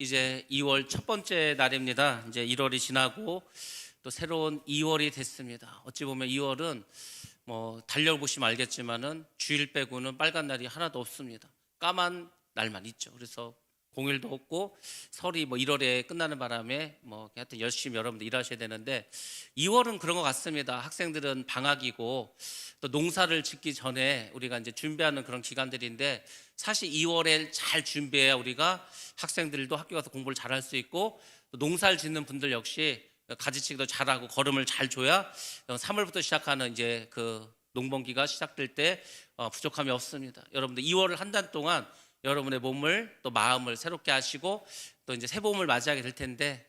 이제 2월 첫 번째 날입니다. 이제 1월이 지나고 또 새로운 2월이 됐습니다. 어찌 보면 2월은 뭐 달려보시면 알겠지만은 주일 빼고는 빨간 날이 하나도 없습니다. 까만 날만 있죠. 그래서 공휴일도 없고 설이 뭐 1월에 끝나는 바람에 뭐 하여튼 열심히 여러분들 일하셔야 되는데 2월은 그런 것 같습니다. 학생들은 방학이고 또 농사를 짓기 전에 우리가 이제 준비하는 그런 기간들인데 사실 2월에 잘 준비해야 우리가 학생들도 학교 가서 공부를 잘할 수 있고 또 농사를 짓는 분들 역시 가지치기도 잘하고 거름을 잘 줘야 3월부터 시작하는 이제 그 농번기가 시작될 때 부족함이 없습니다. 여러분들 2월을 한 달 동안 여러분의 몸을 또 마음을 새롭게 하시고 또 이제 새 봄을 맞이하게 될 텐데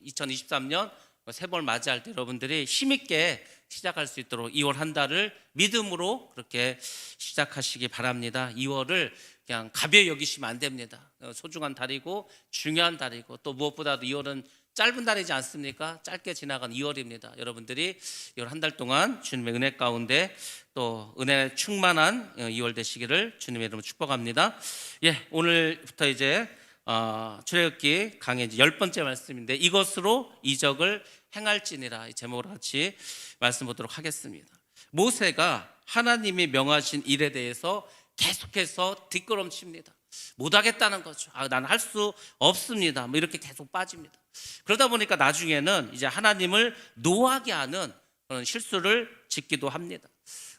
2023년 새 봄을 맞이할 때 여러분들이 힘있게 시작할 수 있도록 2월 한 달을 믿음으로 그렇게 시작하시기 바랍니다. 2월을 그냥 가벼이 여기시면 안 됩니다. 소중한 달이고 중요한 달이고 또 무엇보다도 2월은 짧은 달이지 않습니까? 짧게 지나간 2월입니다. 여러분들이 2월 한 달 동안 주님의 은혜 가운데 또 은혜 충만한 2월 되시기를 주님의 이름으로 축복합니다. 예, 오늘부터 이제 출애굽기 강의 이제 10번째 말씀인데 이것으로 이적을 행할지니라 이 제목으로 같이 말씀 보도록 하겠습니다. 모세가 하나님이 명하신 일에 대해서 계속해서 뒷걸음칩니다. 못하겠다는 거죠. 나는 할 수 없습니다. 뭐 이렇게 계속 빠집니다. 그러다 보니까 나중에는 이제 하나님을 노하게 하는 그런 실수를 짓기도 합니다.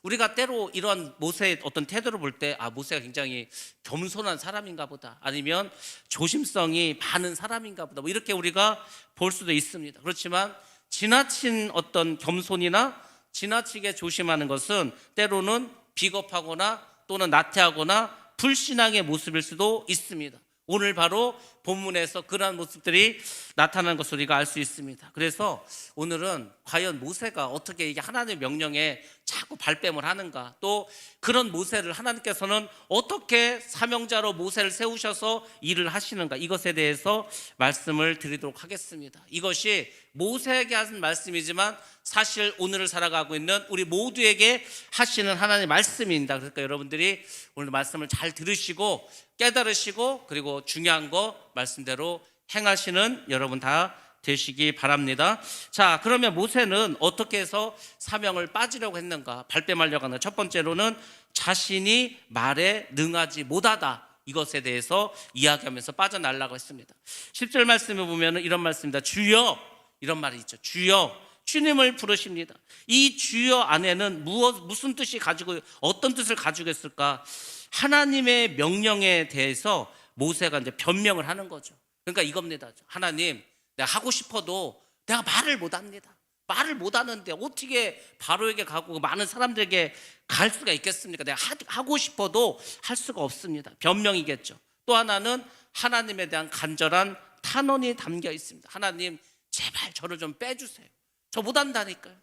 우리가 때로 이런 모세의 어떤 태도를 볼 때 모세가 굉장히 겸손한 사람인가 보다, 아니면 조심성이 많은 사람인가 보다, 뭐 이렇게 우리가 볼 수도 있습니다. 그렇지만 지나친 어떤 겸손이나 지나치게 조심하는 것은 때로는 비겁하거나 또는 나태하거나 불신앙의 모습일 수도 있습니다. 오늘 바로 본문에서 그러한 모습들이 나타나는 것을 우리가 알 수 있습니다. 그래서 오늘은 과연 모세가 어떻게 이게 하나님의 명령에 자꾸 발뺌을 하는가, 또 그런 모세를 하나님께서는 어떻게 사명자로 모세를 세우셔서 일을 하시는가, 이것에 대해서 말씀을 드리도록 하겠습니다. 이것이 모세에게 하신 말씀이지만 사실 오늘을 살아가고 있는 우리 모두에게 하시는 하나님의 말씀입니다. 그러니까 여러분들이 오늘 말씀을 잘 들으시고 깨달으시고 그리고 중요한 거 말씀대로 행하시는 여러분 다 되시기 바랍니다. 자, 그러면 모세는 어떻게 해서 사명을 빠지려고 했는가, 발뺌하려고 하는가? 첫 번째로는 자신이 말에 능하지 못하다, 이것에 대해서 이야기하면서 빠져나가려고 했습니다. 10절 말씀에 보면 이런 말씀입니다. 주여, 이런 말이 있죠. 주여, 주님을 부르십니다. 이 주여 안에는 무슨 뜻이 가지고, 어떤 뜻을 가지고 있을까? 하나님의 명령에 대해서 모세가 이제 변명을 하는 거죠. 그러니까 이겁니다. 하나님, 내가 하고 싶어도 내가 말을 못 합니다. 말을 못 하는데 어떻게 바로에게 가고 많은 사람들에게 갈 수가 있겠습니까? 내가 하고 싶어도 할 수가 없습니다. 변명이겠죠. 또 하나는 하나님에 대한 간절한 탄원이 담겨 있습니다. 하나님, 제발 저를 좀 빼주세요. 저 못 한다니까요.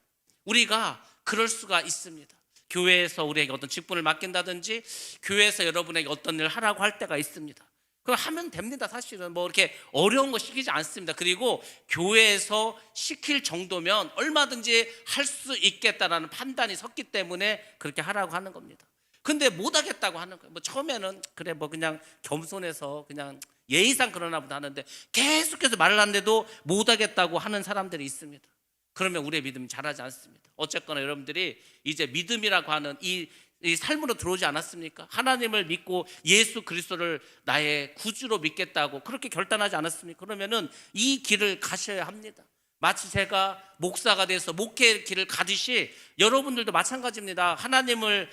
우리가 그럴 수가 있습니다. 교회에서 우리에게 어떤 직분을 맡긴다든지 교회에서 여러분에게 어떤 일을 하라고 할 때가 있습니다. 그럼 하면 됩니다. 사실은 뭐 이렇게 어려운 거 시키지 않습니다. 그리고 교회에서 시킬 정도면 얼마든지 할 수 있겠다라는 판단이 섰기 때문에 그렇게 하라고 하는 겁니다. 근데 못 하겠다고 하는 거예요. 뭐 처음에는 그래 뭐 그냥 겸손해서 그냥 예의상 그러나 보다 하는데 계속해서 말을 하는데도 못 하겠다고 하는 사람들이 있습니다. 그러면 우리의 믿음이 자라지 않습니다. 어쨌거나 여러분들이 이제 믿음이라고 하는 이 삶으로 들어오지 않았습니까? 하나님을 믿고 예수 그리스도를 나의 구주로 믿겠다고 그렇게 결단하지 않았습니까? 그러면은 이 길을 가셔야 합니다. 마치 제가 목사가 돼서 목회의 길을 가듯이 여러분들도 마찬가지입니다. 하나님을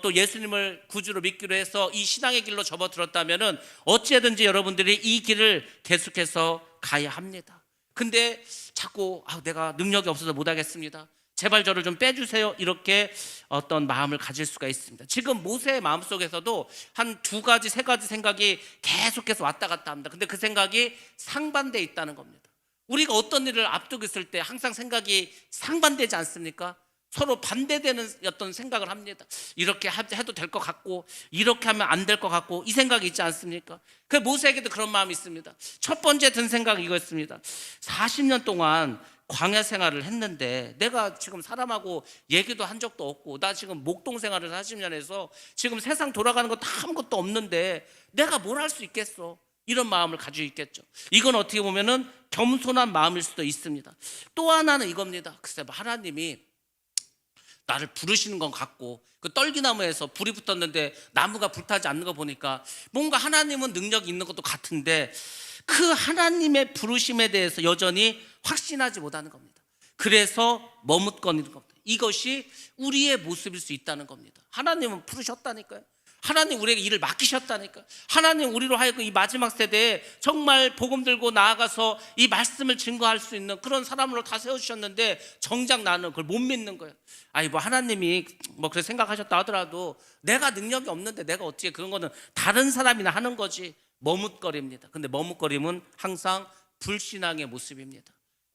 또 예수님을 구주로 믿기로 해서 이 신앙의 길로 접어들었다면은 어찌든지 여러분들이 이 길을 계속해서 가야 합니다. 근데 자꾸 내가 능력이 없어서 못하겠습니다, 제발 저를 좀 빼주세요, 이렇게 어떤 마음을 가질 수가 있습니다. 지금 모세의 마음속에서도 한 두 가지, 세 가지 생각이 계속해서 왔다 갔다 합니다. 근데 그 생각이 상반되어 있다는 겁니다. 우리가 어떤 일을 앞두고 있을 때 항상 생각이 상반되지 않습니까? 서로 반대되는 어떤 생각을 합니다. 이렇게 해도 될 것 같고 이렇게 하면 안 될 것 같고, 이 생각이 있지 않습니까? 그 모세에게도 그런 마음이 있습니다. 첫 번째 든 생각이 이거였습니다. 40년 동안 광야 생활을 했는데 내가 지금 사람하고 얘기도 한 적도 없고, 나 지금 목동 생활을 40년 해서 지금 세상 돌아가는 거 다 아무것도 없는데 내가 뭘 할 수 있겠어? 이런 마음을 가지고 있겠죠. 이건 어떻게 보면은 겸손한 마음일 수도 있습니다. 또 하나는 이겁니다. 글쎄 하나님이 나를 부르시는 건 같고 그 떨기나무에서 불이 붙었는데 나무가 불타지 않는 거 보니까 뭔가 하나님은 능력이 있는 것도 같은데 그 하나님의 부르심에 대해서 여전히 확신하지 못하는 겁니다. 그래서 머뭇거리는 겁니다. 이것이 우리의 모습일 수 있다는 겁니다. 하나님은 부르셨다니까요. 하나님 우리에게 일을 맡기셨다니까. 하나님 우리로 하여금 이 마지막 세대에 정말 복음 들고 나아가서 이 말씀을 증거할 수 있는 그런 사람으로 다 세워주셨는데 정작 나는 그걸 못 믿는 거예요. 아니 뭐 하나님이 뭐 그렇게 생각하셨다 하더라도 내가 능력이 없는데 내가 어떻게 그런 거는 다른 사람이나 하는 거지. 머뭇거립니다. 근데 머뭇거림은 항상 불신앙의 모습입니다.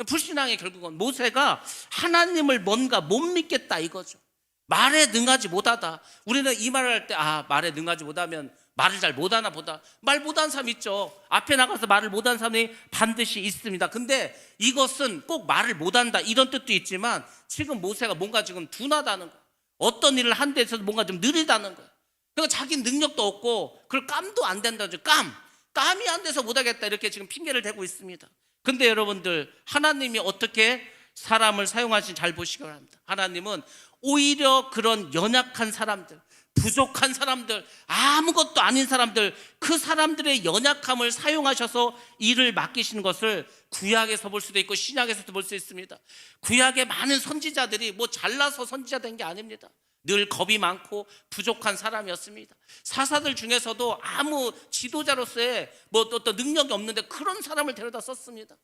불신앙의 결국은 모세가 하나님을 뭔가 못 믿겠다 이거죠. 말에 능하지 못하다. 우리는 이 말을 할 때 말에 능하지 못하면 말을 잘 못하나 보다. 말 못하는 사람 있죠. 앞에 나가서 말을 못하는 사람이 반드시 있습니다. 근데 이것은 꼭 말을 못한다 이런 뜻도 있지만 지금 모세가 뭔가 지금 둔하다는 거예요. 어떤 일을 한 데 있어서 뭔가 좀 느리다는 거예요. 그러니까 자기 능력도 없고 그걸 깜도 안 된다죠. 깜이 안 돼서 못하겠다 이렇게 지금 핑계를 대고 있습니다. 근데 여러분들 하나님이 어떻게 사람을 사용하시는지 잘 보시기 바랍니다. 하나님은 오히려 그런 연약한 사람들, 부족한 사람들, 아무것도 아닌 사람들, 그 사람들의 연약함을 사용하셔서 일을 맡기시는 것을 구약에서 볼 수도 있고 신약에서도 볼 수 있습니다. 구약의 많은 선지자들이 뭐 잘나서 선지자 된 게 아닙니다. 늘 겁이 많고 부족한 사람이었습니다. 사사들 중에서도 아무 지도자로서의 뭐 어떤 능력이 없는데 그런 사람을 데려다 썼습니다.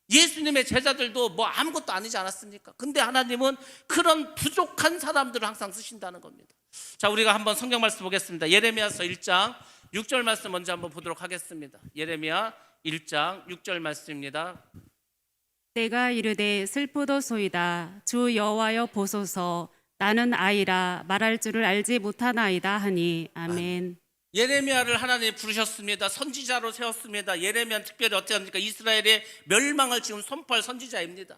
예수님의 제자들도 뭐 아무것도 아니지 않았습니까? 근데 하나님은 그런 부족한 사람들을 항상 쓰신다는 겁니다. 자, 우리가 한번 성경 말씀 보겠습니다. 예레미야서 1장 6절 말씀 먼저 한번 보도록 하겠습니다. 예레미야 1장 6절 말씀입니다. 내가 이르되 슬프도소이다. 주 여호와여 보소서. 나는 아이라 말할 줄을 알지 못하나이다 하니. 아멘. 예레미야를 하나님이 부르셨습니다. 선지자로 세웠습니다. 예레미야는 특별히 어떻게 합니까? 이스라엘의 멸망을 지금 선포할 선지자입니다.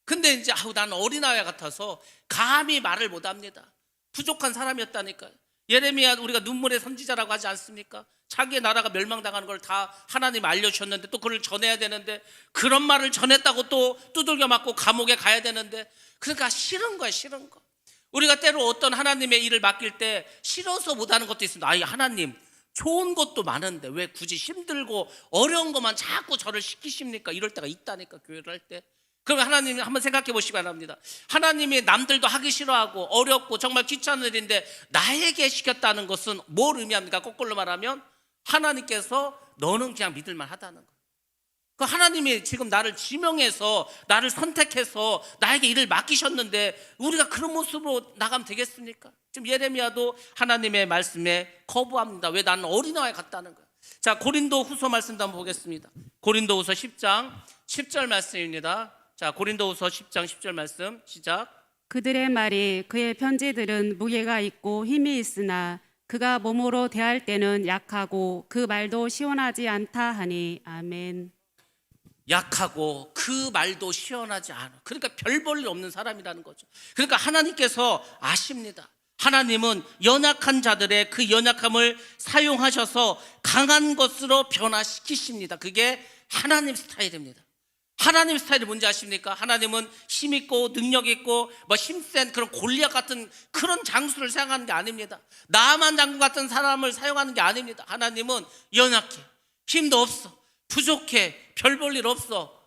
근데 이제 나는 어린아이 같아서 감히 말을 못합니다. 부족한 사람이었다니까요. 예레미야 우리가 눈물의 선지자라고 하지 않습니까? 자기의 나라가 멸망당하는 걸 다 하나님 알려주셨는데 또 그걸 전해야 되는데 그런 말을 전했다고 또 두들겨 맞고 감옥에 가야 되는데 그러니까 싫은 거야, 싫은 거. 우리가 때로 어떤 하나님의 일을 맡길 때 싫어서 못하는 것도 있습니다. 하나님 좋은 것도 많은데 왜 굳이 힘들고 어려운 것만 자꾸 저를 시키십니까? 이럴 때가 있다니까, 교회를 할 때. 그러면 하나님 한번 생각해 보시기 바랍니다. 하나님이 남들도 하기 싫어하고 어렵고 정말 귀찮은 일인데 나에게 시켰다는 것은 뭘 의미합니까? 거꾸로 말하면 하나님께서 너는 그냥 믿을만 하다는 거예요. 그 하나님이 지금 나를 지명해서 나를 선택해서 나에게 일을 맡기셨는데 우리가 그런 모습으로 나가면 되겠습니까? 지금 예레미야도 하나님의 말씀에 거부합니다. 왜? 나는 어린아이 같다는 거예요. 자, 고린도 후서 말씀도 한번 보겠습니다. 고린도 후서 10장 10절 말씀입니다. 자, 고린도 후서 10장 10절 말씀 시작. 그들의 말이 그의 편지들은 무게가 있고 힘이 있으나 그가 몸으로 대할 때는 약하고 그 말도 시원하지 않다 하니. 아멘. 약하고 그 말도 시원하지 않아. 그러니까 별 볼 일 없는 사람이라는 거죠. 그러니까 하나님께서 아십니다. 하나님은 연약한 자들의 그 연약함을 사용하셔서 강한 것으로 변화시키십니다. 그게 하나님 스타일입니다. 하나님 스타일이 뭔지 아십니까? 하나님은 힘 있고 능력 있고 뭐 힘센 그런 골리앗 같은 그런 장수를 사용하는 게 아닙니다. 나만 장군 같은 사람을 사용하는 게 아닙니다. 하나님은 연약해, 힘도 없어, 부족해, 별 볼 일 없어,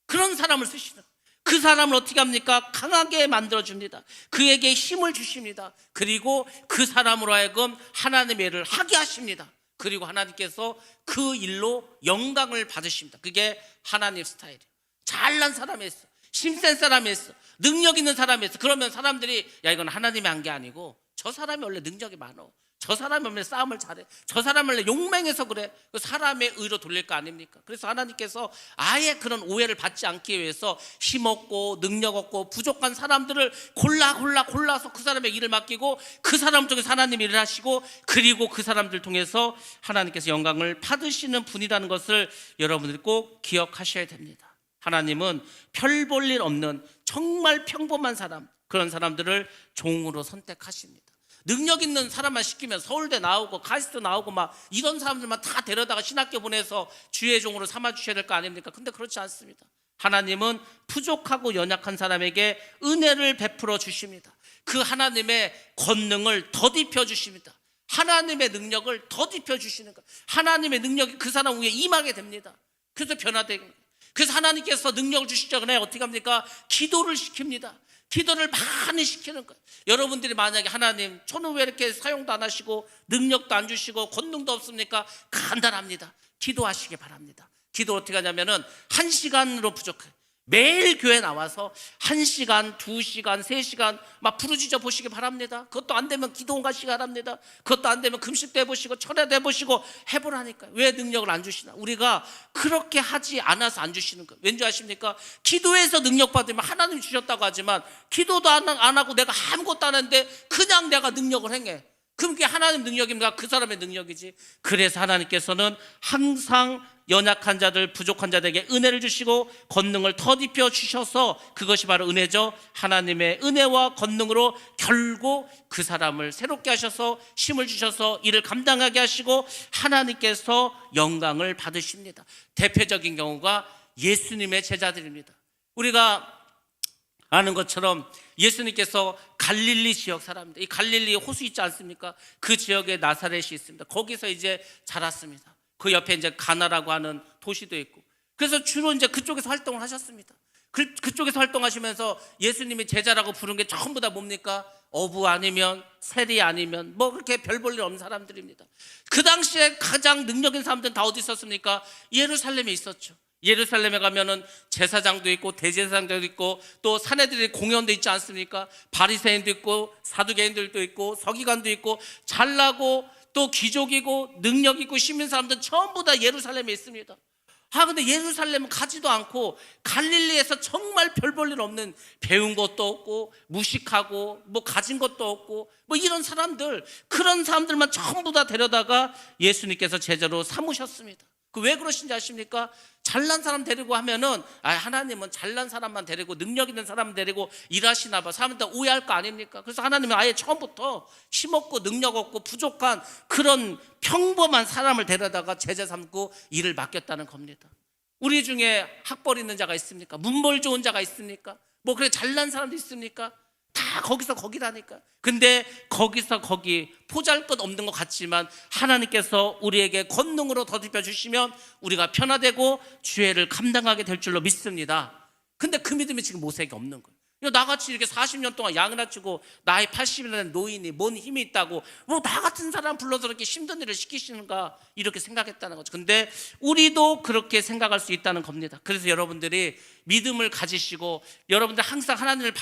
그런 사람을 쓰시는, 그 사람을 어떻게 합니까? 강하게 만들어줍니다. 그에게 힘을 주십니다. 그리고 그 사람으로 하여금 하나님의 일을 하게 하십니다. 그리고 하나님께서 그 일로 영광을 받으십니다. 그게 하나님 스타일이에요. 잘난 사람이 있어, 힘센 사람이 있어, 능력 있는 사람이 있어. 그러면 사람들이 야, 이건 하나님이 한 게 아니고 저 사람이 원래 능력이 많어, 저 사람이 원래 싸움을 잘해, 저 사람이 원래 용맹해서 그래. 그 사람의 의로 돌릴 거 아닙니까? 그래서 하나님께서 아예 그런 오해를 받지 않기 위해서 힘없고 능력 없고 부족한 사람들을 골라서 그 사람의 일을 맡기고 그 사람 중에서 하나님이 일을 하시고 그리고 그 사람들 통해서 하나님께서 영광을 받으시는 분이라는 것을 여러분들이 꼭 기억하셔야 됩니다. 하나님은 별 볼 일 없는 정말 평범한 사람, 그런 사람들을 종으로 선택하십니다. 능력 있는 사람만 시키면 서울대 나오고 카이스트 나오고 막 이런 사람들만 다 데려다가 신학교 보내서 주의 종으로 삼아 주셔야 될 거 아닙니까? 근데 그렇지 않습니다. 하나님은 부족하고 연약한 사람에게 은혜를 베풀어 주십니다. 그 하나님의 권능을 덧입혀 주십니다. 하나님의 능력을 덧입혀 주시는 것. 하나님의 능력이 그 사람 위에 임하게 됩니다. 그래서 변화되는 거예요. 그래서 하나님께서 능력을 주시기 전에 어떻게 합니까? 기도를 시킵니다. 기도를 많이 시키는 거예요. 여러분들이 만약에 하나님, 저는 왜 이렇게 사용도 안 하시고 능력도 안 주시고 권능도 없습니까? 간단합니다. 기도하시기 바랍니다. 기도 어떻게 하냐면은 1시간으로 부족해요. 매일 교회 나와서 1시간, 2시간, 3시간 막 부르짖어 보시기 바랍니다. 그것도 안 되면 기도원 가시기 바랍니다. 그것도 안 되면 금식도 해보시고 철야도 해보시고 해보라니까요. 왜 능력을 안 주시나? 우리가 그렇게 하지 않아서 안 주시는 거예요. 왠지 아십니까? 기도해서 능력 받으면 하나님이 주셨다고 하지만 기도도 안 하고 내가 아무것도 안 하는데 그냥 내가 능력을 행해. 그럼 그게 하나님 능력입니까? 그 사람의 능력이지. 그래서 하나님께서는 항상 연약한 자들, 부족한 자들에게 은혜를 주시고 권능을 덧입혀 주셔서 그것이 바로 은혜죠. 하나님의 은혜와 권능으로 결국 그 사람을 새롭게 하셔서 힘을 주셔서 이를 감당하게 하시고 하나님께서 영광을 받으십니다. 대표적인 경우가 예수님의 제자들입니다. 우리가 아는 것처럼 예수님께서 갈릴리 지역 사람입니다. 이 갈릴리 호수 있지 않습니까? 그 지역에 나사렛이 있습니다. 거기서 이제 자랐습니다. 그 옆에 이제 가나라고 하는 도시도 있고. 그래서 주로 이제 그쪽에서 활동을 하셨습니다. 그쪽에서 활동하시면서 예수님이 제자라고 부른 게 전부 다 뭡니까? 어부 아니면 세리 아니면 뭐 그렇게 별 볼 일 없는 사람들입니다. 그 당시에 가장 능력 있는 사람들은 다 어디 있었습니까? 예루살렘에 있었죠. 예루살렘에 가면은 제사장도 있고 대제사장도 있고 또 사내들의 공연도 있지 않습니까? 바리새인도 있고 사두개인들도 있고 서기관도 있고 잘나고 또 귀족이고 능력 있고 시민 사람들 전부 다 예루살렘에 있습니다. 근데 예루살렘은 가지도 않고 갈릴리에서 정말 별 볼 일 없는 배운 것도 없고 무식하고 뭐 가진 것도 없고 뭐 이런 사람들, 그런 사람들만 전부 다 데려다가 예수님께서 제자로 삼으셨습니다. 왜 그러신지 아십니까? 잘난 사람 데리고 하면은 하나님은 잘난 사람만 데리고 능력 있는 사람 데리고 일하시나 봐. 사람들 다 오해할 거 아닙니까? 그래서 하나님은 아예 처음부터 힘없고 능력 없고 부족한 그런 평범한 사람을 데려다가 제자 삼고 일을 맡겼다는 겁니다. 우리 중에 학벌 있는 자가 있습니까? 문벌 좋은 자가 있습니까? 뭐 그래 잘난 사람도 있습니까? 다 거기서 거기라니까. 근데 거기서 거기 보잘것 없는 것 같지만 하나님께서 우리에게 권능으로 덧입혀 주시면 우리가 변화되고 죄를 감당하게 될 줄로 믿습니다. 근데 그 믿음이 지금 모세에게 없는 거예요. 나같이 이렇게 40년 동안 양이나 치고 나이 80이나 된 노인이 뭔 힘이 있다고 뭐 나 같은 사람 불러서 이렇게 힘든 일을 시키시는가 이렇게 생각했다는 거죠. 근데 우리도 그렇게 생각할 수 있다는 겁니다. 그래서 여러분들이 믿음을 가지시고 여러분들 항상 하나님을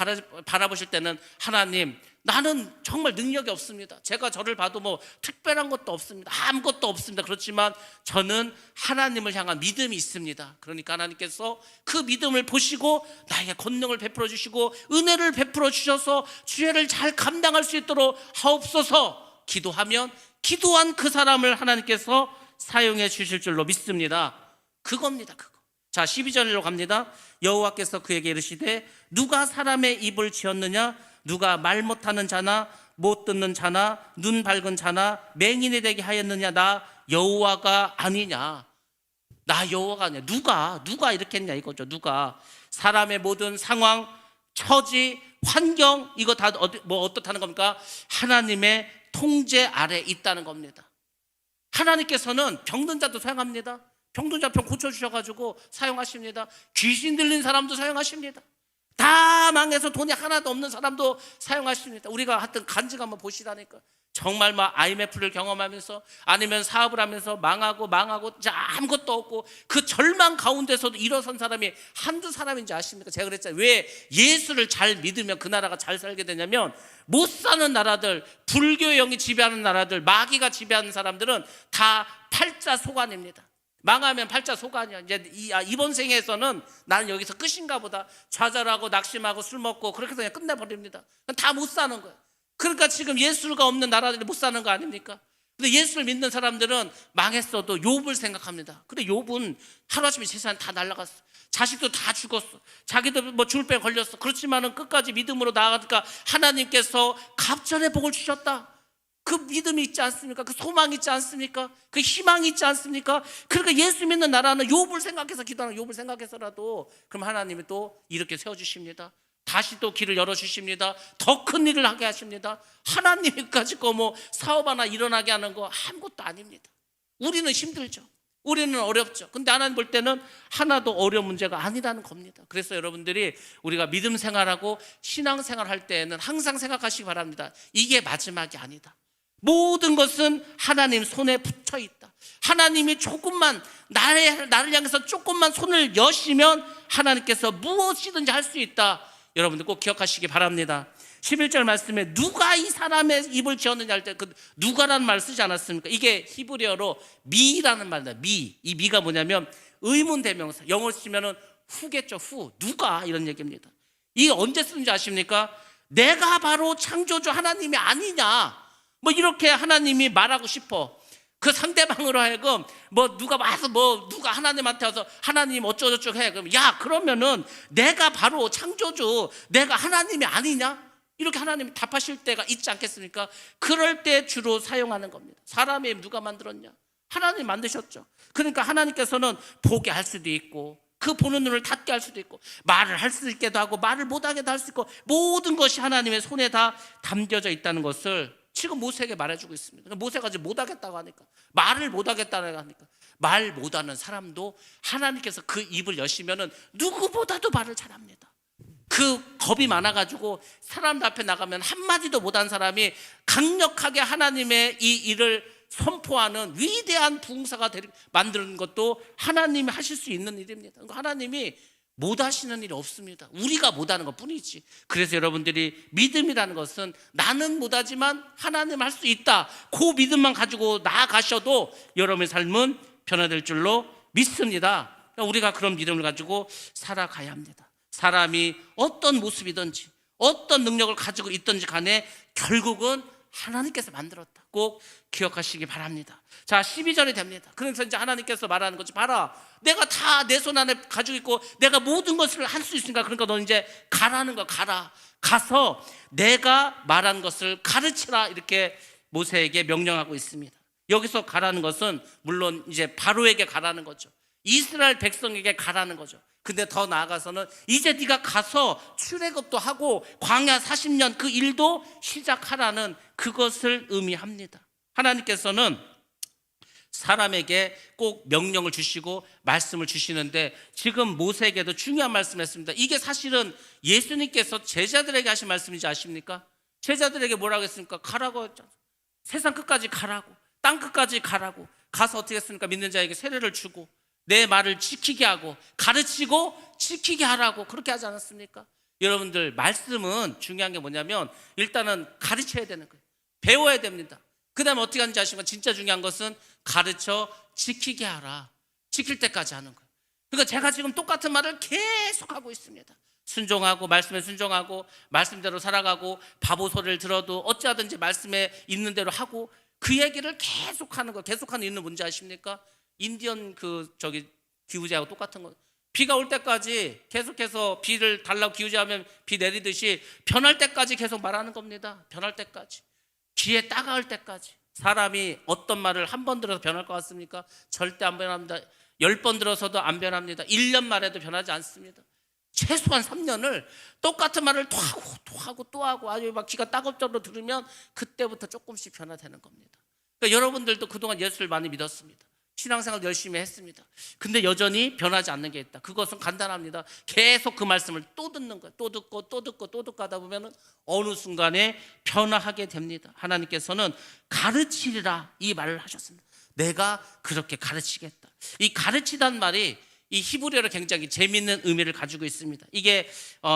바라보실 때는 하나님, 나는 정말 능력이 없습니다. 제가 저를 봐도 뭐 특별한 것도 없습니다. 아무것도 없습니다. 그렇지만 저는 하나님을 향한 믿음이 있습니다. 그러니까 하나님께서 그 믿음을 보시고 나에게 권능을 베풀어 주시고 은혜를 베풀어 주셔서 죄를 잘 감당할 수 있도록 하옵소서 기도하면 기도한 그 사람을 하나님께서 사용해 주실 줄로 믿습니다. 그겁니다. 그거. 자, 12절로 갑니다. 여호와께서 그에게 이르시되 누가 사람의 입을 지었느냐? 누가 말 못하는 자나 못 듣는 자나 눈 밝은 자나 맹인이 되게 하였느냐? 나 여호와가 아니냐? 나 여호와가 아니냐? 누가 이렇게 했냐 이거죠. 누가 사람의 모든 상황, 처지, 환경 이거 다 뭐 어떻다는 겁니까? 하나님의 통제 아래 있다는 겁니다. 하나님께서는 병든 자도 사용합니다. 병든 자 병 고쳐주셔가지고 사용하십니다. 귀신 들린 사람도 사용하십니다. 다 망해서 돈이 하나도 없는 사람도 사용하십니다. 우리가 하여튼 간증 한번 보시라니까. 정말 막 IMF를 경험하면서 아니면 사업을 하면서 망하고 아무것도 없고 그 절망 가운데서도 일어선 사람이 한두 사람인지 아십니까? 제가 그랬잖아요. 왜 예수를 잘 믿으면 그 나라가 잘 살게 되냐면 못 사는 나라들, 불교의 영이 지배하는 나라들, 마귀가 지배하는 사람들은 다 팔자소관입니다. 망하면 팔자소관이야. 이제 이번 생에서는 나는 여기서 끝인가 보다. 좌절하고 낙심하고 술 먹고 그렇게 해서 그냥 끝내버립니다. 다 못 사는 거예요. 그러니까 지금 예수가 없는 나라들이 못 사는 거 아닙니까? 근데 예수를 믿는 사람들은 망했어도 욥을 생각합니다. 근데 욥은 하루아침에 재산 다 날라갔어. 자식도 다 죽었어. 자기도 뭐 죽을 병에 걸렸어. 그렇지만은 끝까지 믿음으로 나아가니까 하나님께서 갑절의 복을 주셨다. 그 믿음이 있지 않습니까? 그 소망이 있지 않습니까? 그 희망이 있지 않습니까? 그러니까 예수 믿는 나라는 욥을 생각해서 기도하는, 욥을 생각해서라도 그럼 하나님이 또 이렇게 세워주십니다. 다시 또 길을 열어주십니다. 더 큰 일을 하게 하십니다. 하나님이까지 뭐 사업 하나 일어나게 하는 거 아무것도 아닙니다. 우리는 힘들죠. 우리는 어렵죠. 근데 하나님 볼 때는 하나도 어려운 문제가 아니라는 겁니다. 그래서 여러분들이 우리가 믿음 생활하고 신앙 생활할 때에는 항상 생각하시기 바랍니다. 이게 마지막이 아니다. 모든 것은 하나님 손에 붙어 있다. 하나님이 조금만 나를 향해서 조금만 손을 여시면 하나님께서 무엇이든지 할 수 있다. 여러분들 꼭 기억하시기 바랍니다. 11절 말씀에 누가 이 사람의 입을 지었느냐 할 때 그 누가라는 말 쓰지 않았습니까? 이게 히브리어로 미라는 말이다. 미. 이 미가 뭐냐면 의문 대명사. 영어로 쓰면은 후겠죠. 후. 누가 이런 얘기입니다. 이게 언제 쓰는지 아십니까? 내가 바로 창조주 하나님이 아니냐. 뭐 이렇게 하나님이 말하고 싶어. 그 상대방으로 하여금 뭐 누가 와서 뭐 누가 하나님한테 와서 하나님 어쩌고저쩌고 해. 그럼 야 그러면은 내가 바로 창조주 내가 하나님이 아니냐? 이렇게 하나님이 답하실 때가 있지 않겠습니까? 그럴 때 주로 사용하는 겁니다. 사람의 입 누가 만들었냐? 하나님 만드셨죠. 그러니까 하나님께서는 보게 할 수도 있고 그 보는 눈을 닫게 할 수도 있고 말을 할 수 있게도 하고 말을 못하게도 할 수 있고 모든 것이 하나님의 손에 다 담겨져 있다는 것을 지금 모세에게 말해주고 있습니다. 모세가 이제 못하겠다고 하니까 말을 못하겠다고 하니까 말 못하는 사람도 하나님께서 그 입을 여시면은 누구보다도 말을 잘합니다. 그 겁이 많아가지고 사람들 앞에 나가면 한마디도 못한 사람이 강력하게 하나님의 이 일을 선포하는 위대한 부흥사가 만드는 것도 하나님이 하실 수 있는 일입니다. 하나님이 못하시는 일이 없습니다. 우리가 못하는 것 뿐이지. 그래서 여러분들이 믿음이라는 것은 나는 못하지만 하나님 할 수 있다. 그 믿음만 가지고 나아가셔도 여러분의 삶은 변화될 줄로 믿습니다. 우리가 그런 믿음을 가지고 살아가야 합니다. 사람이 어떤 모습이든지 어떤 능력을 가지고 있든지 간에 결국은 하나님께서 만들었다. 꼭 기억하시기 바랍니다. 자, 12절이 됩니다. 그래서 이제 하나님께서 말하는 거지. 봐라, 내가 다 내 손 안에 가지고 있고 내가 모든 것을 할 수 있으니까 그러니까 너 이제 가라는 거. 가라. 가서 내가 말한 것을 가르치라. 이렇게 모세에게 명령하고 있습니다. 여기서 가라는 것은 물론 이제 바로에게 가라는 거죠. 이스라엘 백성에게 가라는 거죠. 근데 더 나아가서는 이제 네가 가서 출애굽도 하고 광야 40년 그 일도 시작하라는 그것을 의미합니다. 하나님께서는 사람에게 꼭 명령을 주시고 말씀을 주시는데 지금 모세에게도 중요한 말씀을 했습니다. 이게 사실은 예수님께서 제자들에게 하신 말씀인지 아십니까? 제자들에게 뭐라고 했습니까? 가라고 했잖아요. 세상 끝까지 가라고, 땅 끝까지 가라고. 가서 어떻게 했습니까? 믿는 자에게 세례를 주고 내 말을 지키게 하고 가르치고 지키게 하라고 그렇게 하지 않았습니까? 여러분들 말씀은 중요한 게 뭐냐면 일단은 가르쳐야 되는 거예요. 배워야 됩니다. 그 다음에 어떻게 하는지 아십니까? 진짜 중요한 것은 가르쳐 지키게 하라. 지킬 때까지 하는 거예요. 그러니까 제가 지금 똑같은 말을 계속 하고 있습니다. 순종하고 말씀에 순종하고 말씀대로 살아가고 바보 소리를 들어도 어찌하든지 말씀에 있는 대로 하고 그 얘기를 계속하는 거. 계속하는 이유는 뭔지 아십니까? 인디언 기후제하고 똑같은 거. 비가 올 때까지 계속해서 비를 달라고 기후제하면 비 내리듯이 변할 때까지 계속 말하는 겁니다. 변할 때까지. 귀에 따가울 때까지. 사람이 어떤 말을 한 번 들어서 변할 것 같습니까? 절대 안 변합니다. 10번 들어서도 안 변합니다. 1년 말에도 변하지 않습니다. 최소한 3년을 똑같은 말을 또 하고 또 하고 또 하고 아주 막 귀가 따갑도록 들으면 그때부터 조금씩 변화되는 겁니다. 그러니까 여러분들도 그동안 예수를 많이 믿었습니다. 신앙생활 열심히 했습니다. 근데 여전히 변하지 않는 게 있다. 그것은 간단합니다. 계속 그 말씀을 또 듣는 거예요. 또 듣고 또 듣고 또 듣고 하다 보면 어느 순간에 변화하게 됩니다. 하나님께서는 가르치리라 이 말을 하셨습니다. 내가 그렇게 가르치겠다. 이 가르치단 말이 이 히브리어로 굉장히 재미있는 의미를 가지고 있습니다. 이게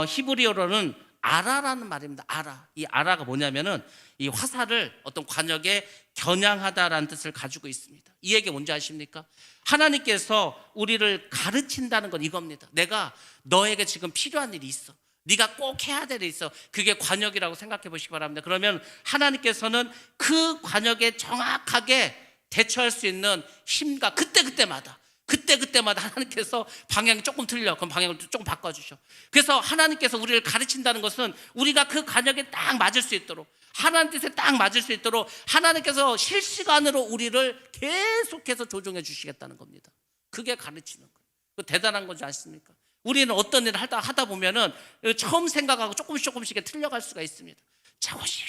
히브리어로는 아라라는 말입니다. 아라. 이 아라가 뭐냐면은 이 화살을 어떤 관역에 겨냥하다라는 뜻을 가지고 있습니다. 이 얘기 뭔지 아십니까? 하나님께서 우리를 가르친다는 건 이겁니다. 내가 너에게 지금 필요한 일이 있어. 네가 꼭 해야 될 일이 있어. 그게 관역이라고 생각해 보시기 바랍니다. 그러면 하나님께서는 그 관역에 정확하게 대처할 수 있는 힘과 그때그때마다 그때마다 하나님께서 방향이 조금 틀려. 그럼 방향을 조금 바꿔주셔. 그래서 하나님께서 우리를 가르친다는 것은 우리가 그 관역에 딱 맞을 수 있도록, 하나님 뜻에 딱 맞을 수 있도록 하나님께서 실시간으로 우리를 계속해서 조정해 주시겠다는 겁니다. 그게 가르치는 거예요. 그 대단한 거지 않습니까? 우리는 어떤 일을 하다 보면은 처음 생각하고 조금씩 틀려갈 수가 있습니다.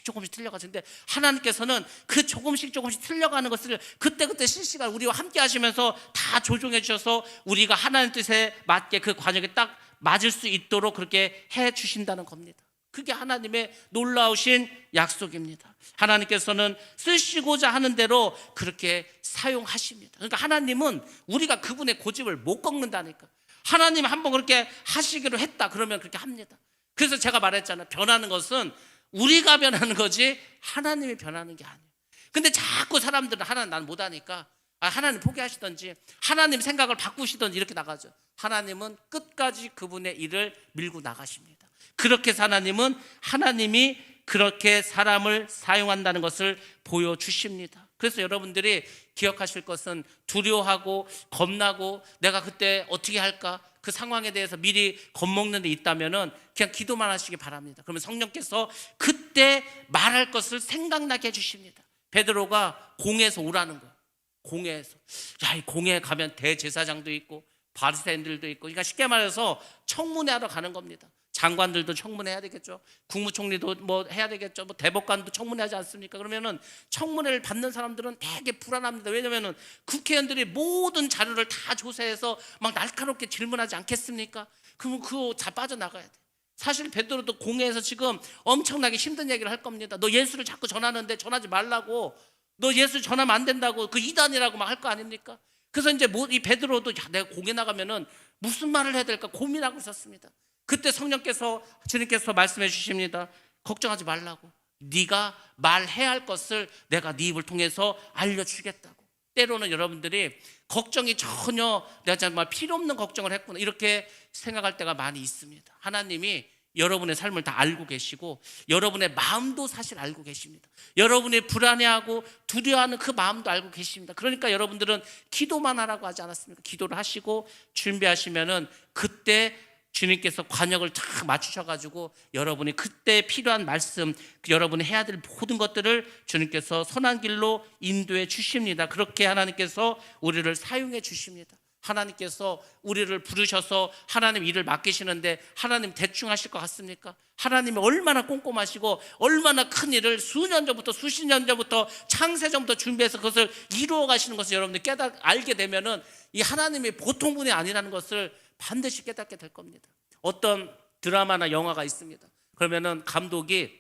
조금씩 틀려가는데 하나님께서는 그 조금씩 틀려가는 것을 그때 실시간 우리와 함께 하시면서 다 조정해 주셔서 우리가 하나님 뜻에 맞게 그 관역에 딱 맞을 수 있도록 그렇게 해 주신다는 겁니다. 그게 하나님의 놀라우신 약속입니다. 하나님께서는 쓰시고자 하는 대로 그렇게 사용하십니다. 그러니까 하나님은 우리가 그분의 고집을 못 꺾는다니까. 하나님 한번 그렇게 하시기로 했다 그러면 그렇게 합니다. 그래서 제가 말했잖아요. 변하는 것은 우리가 변하는 거지 하나님이 변하는 게 아니에요. 근데 자꾸 사람들은 하나님 난 못하니까 하나님 포기하시든지 하나님 생각을 바꾸시든지 이렇게 나가죠. 하나님은 끝까지 그분의 일을 밀고 나가십니다. 그렇게 해서 하나님이 그렇게 사람을 사용한다는 것을 보여주십니다. 그래서 여러분들이 기억하실 것은 두려워하고 겁나고 내가 그때 어떻게 할까 그 상황에 대해서 미리 겁먹는 데 있다면은 그냥 기도만 하시기 바랍니다. 그러면 성령께서 그때 말할 것을 생각나게 해주십니다. 베드로가 공회에서 오라는 거예요. 공회에서. 이 공회에 가면 대제사장도 있고 바리새인들도 있고, 그러니까 쉽게 말해서 청문회하러 가는 겁니다. 장관들도 청문회해야 되겠죠. 국무총리도 뭐 해야 되겠죠. 뭐 대법관도 청문회하지 않습니까? 그러면은 청문회를 받는 사람들은 되게 불안합니다. 왜냐면은 국회의원들이 모든 자료를 다 조사해서 막 날카롭게 질문하지 않겠습니까? 그러면 그거 다 빠져나가야 돼. 사실 베드로도 공회에서 지금 엄청나게 힘든 얘기를 할 겁니다. 너 예수를 자꾸 전하는데 전하지 말라고, 너 예수 전하면 안 된다고, 그 이단이라고 막 할 거 아닙니까? 그래서 이제 이 베드로도 내가 공회 나가면은 무슨 말을 해야 될까 고민하고 있었습니다. 그때 성령께서 주님께서 말씀해 주십니다. 걱정하지 말라고. 네가 말해야 할 것을 내가 네 입을 통해서 알려주겠다고. 때로는 여러분들이 걱정이 전혀 내가 정말 필요 없는 걱정을 했구나 이렇게 생각할 때가 많이 있습니다. 하나님이 여러분의 삶을 다 알고 계시고 여러분의 마음도 사실 알고 계십니다. 여러분이 불안해하고 두려워하는 그 마음도 알고 계십니다. 그러니까 여러분들은 기도만 하라고 하지 않았습니까? 기도를 하시고 준비하시면은 그때 주님께서 관역을 딱 맞추셔가지고 여러분이 그때 필요한 말씀, 여러분이 해야 될 모든 것들을 주님께서 선한 길로 인도해 주십니다. 그렇게 하나님께서 우리를 사용해 주십니다. 하나님께서 우리를 부르셔서 하나님 일을 맡기시는데 하나님 대충 하실 것 같습니까? 하나님이 얼마나 꼼꼼하시고 얼마나 큰 일을 수년 전부터 수십 년 전부터 창세전부터 준비해서 그것을 이루어 가시는 것을 여러분들이 알게 되면은 이 하나님이 보통 분이 아니라는 것을 반드시 깨닫게 될 겁니다. 어떤 드라마나 영화가 있습니다. 그러면은 감독이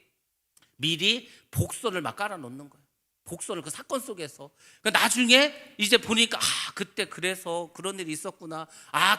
미리 복선을 막 깔아 놓는 거예요. 복선을 그 사건 속에서. 그러니까 나중에 이제 보니까 그때 그래서 그런 일이 있었구나.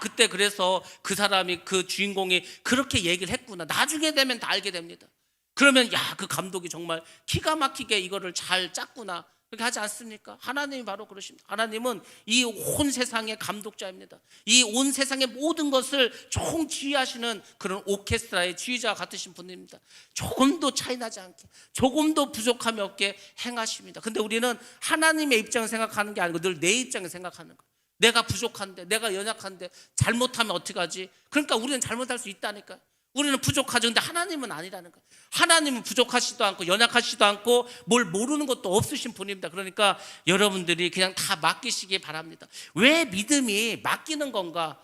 그때 그래서 그 사람이 그 주인공이 그렇게 얘기를 했구나. 나중에 되면 다 알게 됩니다. 그러면 그 감독이 정말 기가 막히게 이거를 잘 짰구나. 그렇게 하지 않습니까? 하나님이 바로 그러십니다. 하나님은 이 온 세상의 감독자입니다. 이 온 세상의 모든 것을 총지휘하시는 그런 오케스트라의 지휘자 같으신 분입니다. 조금도 차이 나지 않게, 조금도 부족함이 없게 행하십니다. 근데 우리는 하나님의 입장을 생각하는 게 아니고 늘 내 입장을 생각하는 거예요. 내가 부족한데, 내가 연약한데 잘못하면 어떡하지? 그러니까 우리는 잘못할 수 있다니까요. 우리는 부족하죠. 근데 하나님은 아니라는 거예요. 하나님은 부족하시도 않고 연약하시도 않고 뭘 모르는 것도 없으신 분입니다. 그러니까 여러분들이 그냥 다 맡기시기 바랍니다. 왜 믿음이 맡기는 건가?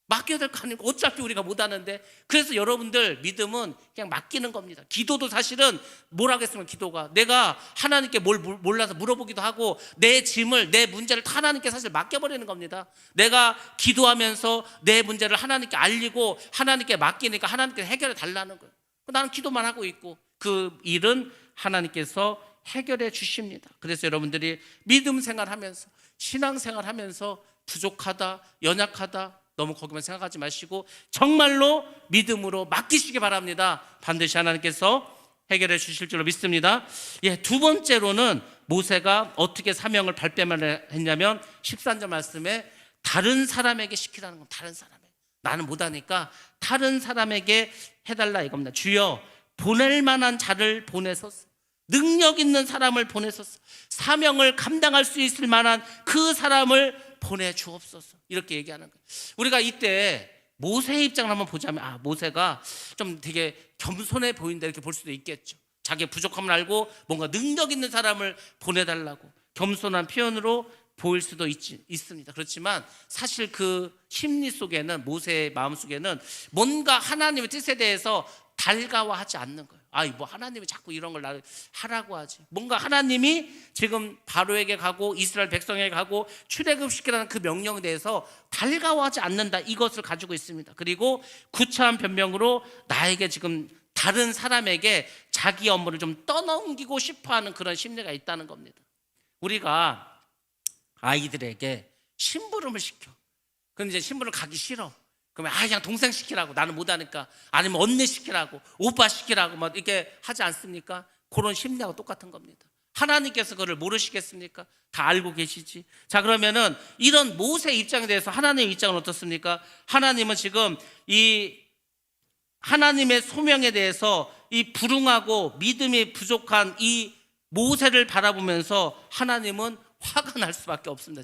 맡겨야 될 거 아니고 어차피 우리가 못하는데. 그래서 여러분들 믿음은 그냥 맡기는 겁니다. 기도도 사실은 뭘 하겠으면 기도가 내가 하나님께 뭘 몰라서 물어보기도 하고 내 짐을 내 문제를 다 하나님께 사실 맡겨버리는 겁니다. 내가 기도하면서 내 문제를 하나님께 알리고 하나님께 맡기니까 하나님께 해결해 달라는 거예요. 나는 기도만 하고 있고 그 일은 하나님께서 해결해 주십니다. 그래서 여러분들이 믿음 생활하면서 신앙생활하면서 부족하다 연약하다 너무 거기만 생각하지 마시고 정말로 믿음으로 맡기시기 바랍니다. 반드시 하나님께서 해결해 주실 줄로 믿습니다. 두 번째로는 모세가 어떻게 사명을 발표했냐면 13절 말씀에 다른 사람에게 시키라는 겁니다. 다른 사람에게. 나는 못하니까 다른 사람에게 해달라 이겁니다. 주여 보낼 만한 자를 보내소서. 능력 있는 사람을 보내소서. 사명을 감당할 수 있을 만한 그 사람을 보내주옵소서. 이렇게 얘기하는 거예요. 우리가 이때 모세의 입장을 한번 보자면 모세가 좀 되게 겸손해 보인다 이렇게 볼 수도 있겠죠. 자기의 부족함을 알고 뭔가 능력 있는 사람을 보내달라고 겸손한 표현으로 보일 수도 있습니다. 그렇지만 사실 그 심리 속에는, 모세의 마음 속에는 뭔가 하나님의 뜻에 대해서 달가워하지 않는 거예요. 뭐 하나님이 자꾸 이런 걸 나를 하라고 하지. 뭔가 하나님이 지금 바로에게 가고 이스라엘 백성에게 가고 출애굽시키라는 그 명령에 대해서 달가워하지 않는다, 이것을 가지고 있습니다. 그리고 구차한 변명으로 나에게 지금 다른 사람에게 자기 업무를 좀 떠넘기고 싶어하는 그런 심리가 있다는 겁니다. 우리가 아이들에게 심부름을 시켜. 그럼 이제 심부름 가기 싫어. 그러면 그냥 동생 시키라고, 나는 못하니까. 아니면 언니 시키라고, 오빠 시키라고 막 이렇게 하지 않습니까? 그런 심리하고 똑같은 겁니다. 하나님께서 그걸 모르시겠습니까? 다 알고 계시지. 자, 그러면은 이런 모세의 입장에 대해서 하나님의 입장은 어떻습니까? 하나님은 지금 이 하나님의 소명에 대해서 이 불응하고 믿음이 부족한 이 모세를 바라보면서 하나님은 화가 날 수밖에 없습니다.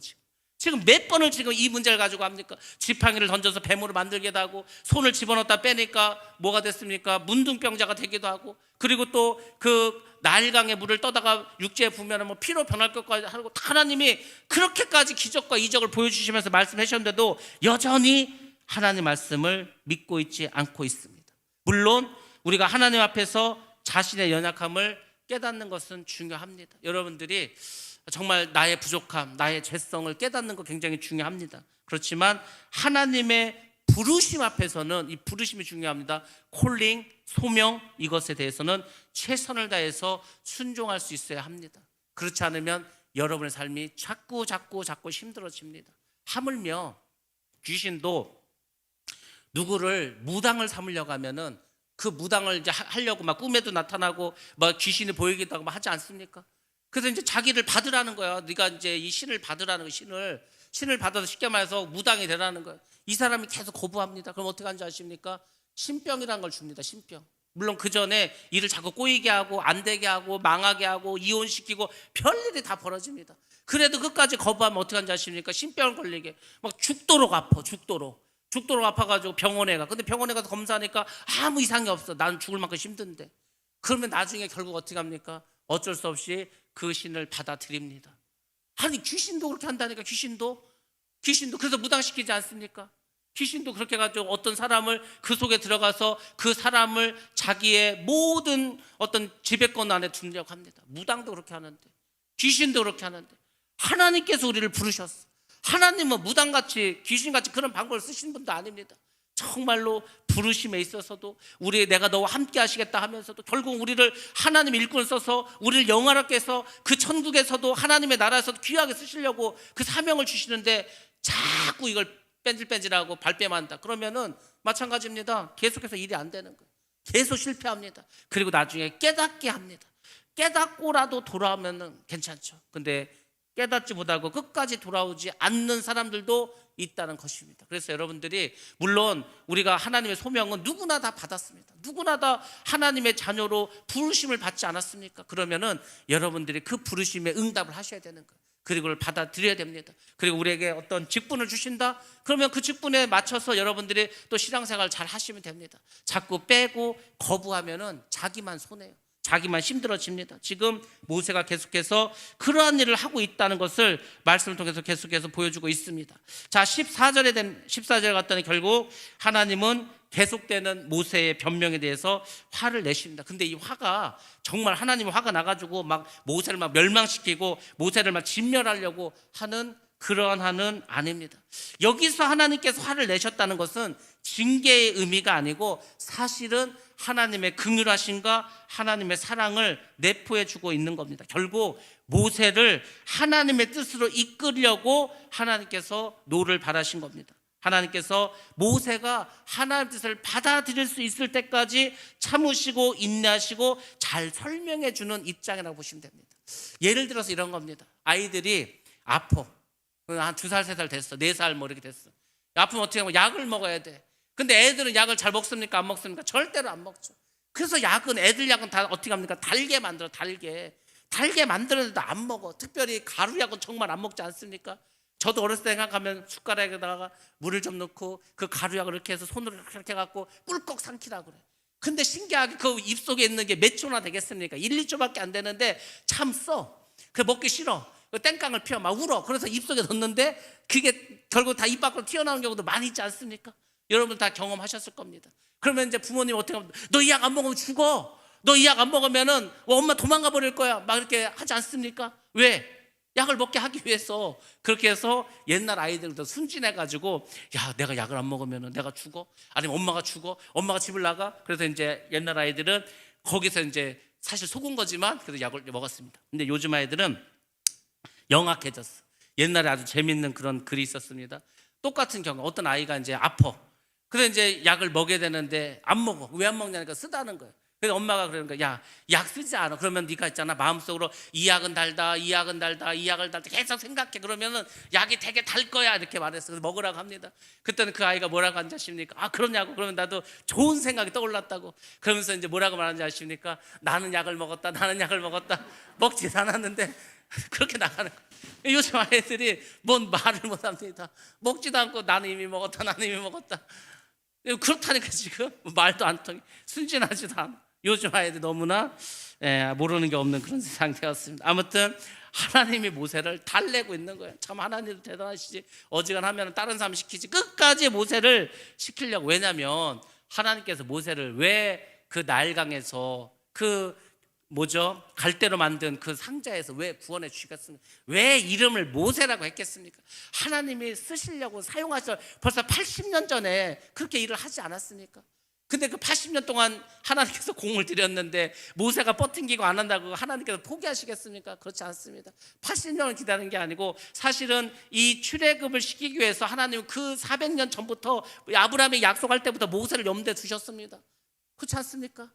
지금 몇 번을 지금 이 문제를 가지고 합니까? 지팡이를 던져서 뱀으로 만들기도 하고, 손을 집어넣다 빼니까 뭐가 됐습니까? 문둥병자가 되기도 하고, 그리고 또 그 나일강의 물을 떠다가 육지에 부으면 뭐 피로 변할 것까지 하고, 하나님이 그렇게까지 기적과 이적을 보여주시면서 말씀하셨는데도 여전히 하나님 말씀을 믿고 있지 않고 있습니다. 물론 우리가 하나님 앞에서 자신의 연약함을 깨닫는 것은 중요합니다. 여러분들이 정말 나의 부족함, 나의 죄성을 깨닫는 거 굉장히 중요합니다. 그렇지만 하나님의 부르심 앞에서는 이 부르심이 중요합니다. 콜링, 소명, 이것에 대해서는 최선을 다해서 순종할 수 있어야 합니다. 그렇지 않으면 여러분의 삶이 자꾸 힘들어집니다. 하물며 귀신도 누구를 무당을 삼으려고 하면은 그 무당을 이제 하려고 막 꿈에도 나타나고 막 귀신이 보이기도 하고 막 하지 않습니까? 그래서 이제 자기를 받으라는 거야. 네가 이제 이 신을 받으라는 거야. 신을 받아서 쉽게 말해서 무당이 되라는 거야. 이 사람이 계속 거부합니다. 그럼 어떻게 하는지 아십니까? 신병이라는 걸 줍니다. 신병. 물론 그 전에 일을 자꾸 꼬이게 하고 안 되게 하고 망하게 하고 이혼시키고 별일이 다 벌어집니다. 그래도 끝까지 거부하면 어떻게 하는지 아십니까? 신병을 걸리게 막 죽도록 아파. 죽도록 아파가지고 병원에 가. 근데 병원에 가서 검사하니까 아무 이상이 없어. 나는 죽을 만큼 힘든데. 그러면 나중에 결국 어떻게 합니까? 어쩔 수 없이 그 신을 받아들입니다. 아니 귀신도 그렇게 한다니까. 귀신도 그래서 무당시키지 않습니까? 귀신도 그렇게 해가지고 어떤 사람을 그 속에 들어가서 그 사람을 자기의 모든 어떤 지배권 안에 두려고 합니다. 무당도 그렇게 하는데, 귀신도 그렇게 하는데, 하나님께서 우리를 부르셨어. 하나님은 무당같이 귀신같이 그런 방법을 쓰시는 분도 아닙니다. 정말로 부르심에 있어서도 내가 너와 함께 하시겠다 하면서도 결국 우리를 하나님 일꾼을 써서 우리를 영화롭게 해서 그 천국에서도 하나님의 나라에서도 귀하게 쓰시려고 그 사명을 주시는데 자꾸 이걸 뺀질뺀질하고 발뺌한다. 그러면은 마찬가지입니다. 계속해서 일이 안 되는 거예요. 계속 실패합니다. 그리고 나중에 깨닫게 합니다. 깨닫고라도 돌아오면은 괜찮죠. 근데 깨닫지 못하고 끝까지 돌아오지 않는 사람들도 있다는 것입니다. 그래서 여러분들이 물론 우리가 하나님의 소명은 누구나 다 받았습니다. 누구나 다 하나님의 자녀로 부르심을 받지 않았습니까? 그러면은 여러분들이 그 부르심에 응답을 하셔야 되는 거예요. 그리고 그걸 받아들여야 됩니다. 그리고 우리에게 어떤 직분을 주신다? 그러면 그 직분에 맞춰서 여러분들이 또 신앙생활 잘 하시면 됩니다. 자꾸 빼고 거부하면은 자기만 손해요. 자기만 힘들어집니다. 지금 모세가 계속해서 그러한 일을 하고 있다는 것을 말씀을 통해서 계속해서 보여주고 있습니다. 자, 14절에 갔더니 결국 하나님은 계속되는 모세의 변명에 대해서 화를 내십니다. 근데 이 화가 정말 하나님의 화가 나가지고 막 모세를 막 멸망시키고 모세를 막 진멸하려고 하는 그러한 화는 아닙니다. 여기서 하나님께서 화를 내셨다는 것은 징계의 의미가 아니고 사실은 하나님의 긍휼하심과 하나님의 사랑을 내포해 주고 있는 겁니다. 결국 모세를 하나님의 뜻으로 이끌려고 하나님께서 노를 바라신 겁니다. 하나님께서 모세가 하나님의 뜻을 받아들일 수 있을 때까지 참으시고 인내하시고 잘 설명해 주는 입장이라고 보시면 됩니다. 예를 들어서 이런 겁니다. 아이들이 아파. 한 2살, 3살 됐어. 4살 뭐 이렇게 됐어. 아프면 어떻게 하면 약을 먹어야 돼. 근데 애들은 약을 잘 먹습니까? 안 먹습니까? 절대로 안 먹죠. 그래서 애들 약은 다 어떻게 합니까? 달게 만들어, 달게 만들었는데도 안 먹어. 특별히 가루약은 정말 안 먹지 않습니까? 저도 어렸을 때 생각하면 숟가락에다가 물을 좀 넣고 그 가루약을 이렇게 해서 손으로 이렇게 해갖고 꿀꺽 삼키라고 그래. 근데 신기하게 그 입속에 있는 게 몇 초나 되겠습니까? 1, 2초밖에 안 되는데 참써. 그 먹기 싫어. 그 땡깡을 피워 막 울어. 그래서 입속에 넣는데 그게 결국 다 입 밖으로 튀어나오는 경우도 많이 있지 않습니까? 여러분 다 경험하셨을 겁니다. 그러면 이제 부모님 어떻게 하면 너 이 약 안 먹으면 죽어. 너 이 약 안 먹으면은 엄마 도망가 버릴 거야. 막 이렇게 하지 않습니까? 왜? 약을 먹게 하기 위해서. 그렇게 해서 옛날 아이들도 순진해가지고 야 내가 약을 안 먹으면 내가 죽어? 아니면 엄마가 죽어? 엄마가 집을 나가? 그래서 이제 옛날 아이들은 거기서 이제 사실 속은 거지만 그래도 약을 먹었습니다. 근데 요즘 아이들은 영악해졌어. 옛날에 아주 재밌는 그런 글이 있었습니다. 똑같은 경우 어떤 아이가 이제 아파. 그래서 이제 약을 먹여야 되는데 안 먹어. 왜 안 먹냐니까 쓰다는 거예요. 그래서 엄마가 그러는 거야. 야, 약 쓰지 않아. 그러면 네가 있잖아. 마음속으로 이 약은 달다, 이 약은 달다, 이 약을 달다 계속 생각해. 그러면은 약이 되게 달 거야. 이렇게 말했어. 그래서 먹으라고 합니다. 그때는 그 아이가 뭐라고 하는지 아십니까? 아, 그러냐고. 그러면 나도 좋은 생각이 떠올랐다고. 그러면서 이제 뭐라고 말하는지 아십니까? 나는 약을 먹었다. 나는 약을 먹었다. 먹지 않았는데 그렇게 나가는 거예요. 요즘 아이들이 뭔 말을 못 합니다. 먹지도 않고 나는 이미 먹었다. 나는 이미 먹었다. 그렇다니까 지금 말도 안 통해. 순진하지도 않아. 요즘 아이들 너무나 모르는 게 없는 그런 세상 되었습니다. 아무튼 하나님이 모세를 달래고 있는 거예요. 참 하나님도 대단하시지. 어지간하면 다른 사람 시키지 끝까지 모세를 시키려고. 왜냐하면 하나님께서 모세를 왜 그 나일강에서 그 갈대로 만든 그 상자에서 왜 구원해 주시겠습니까? 왜 이름을 모세라고 했겠습니까? 하나님이 쓰시려고 사용하셔. 벌써 80년 전에 그렇게 일을 하지 않았습니까? 근데 그 80년 동안 하나님께서 공을 들였는데 모세가 버팅기고 안 한다고 하나님께서 포기하시겠습니까? 그렇지 않습니다. 80년을 기다리는 게 아니고 사실은 이 출애굽을 시키기 위해서 하나님은 그 400년 전부터 아브라함이 약속할 때부터 모세를 염두에 두셨습니다. 그렇지 않습니까?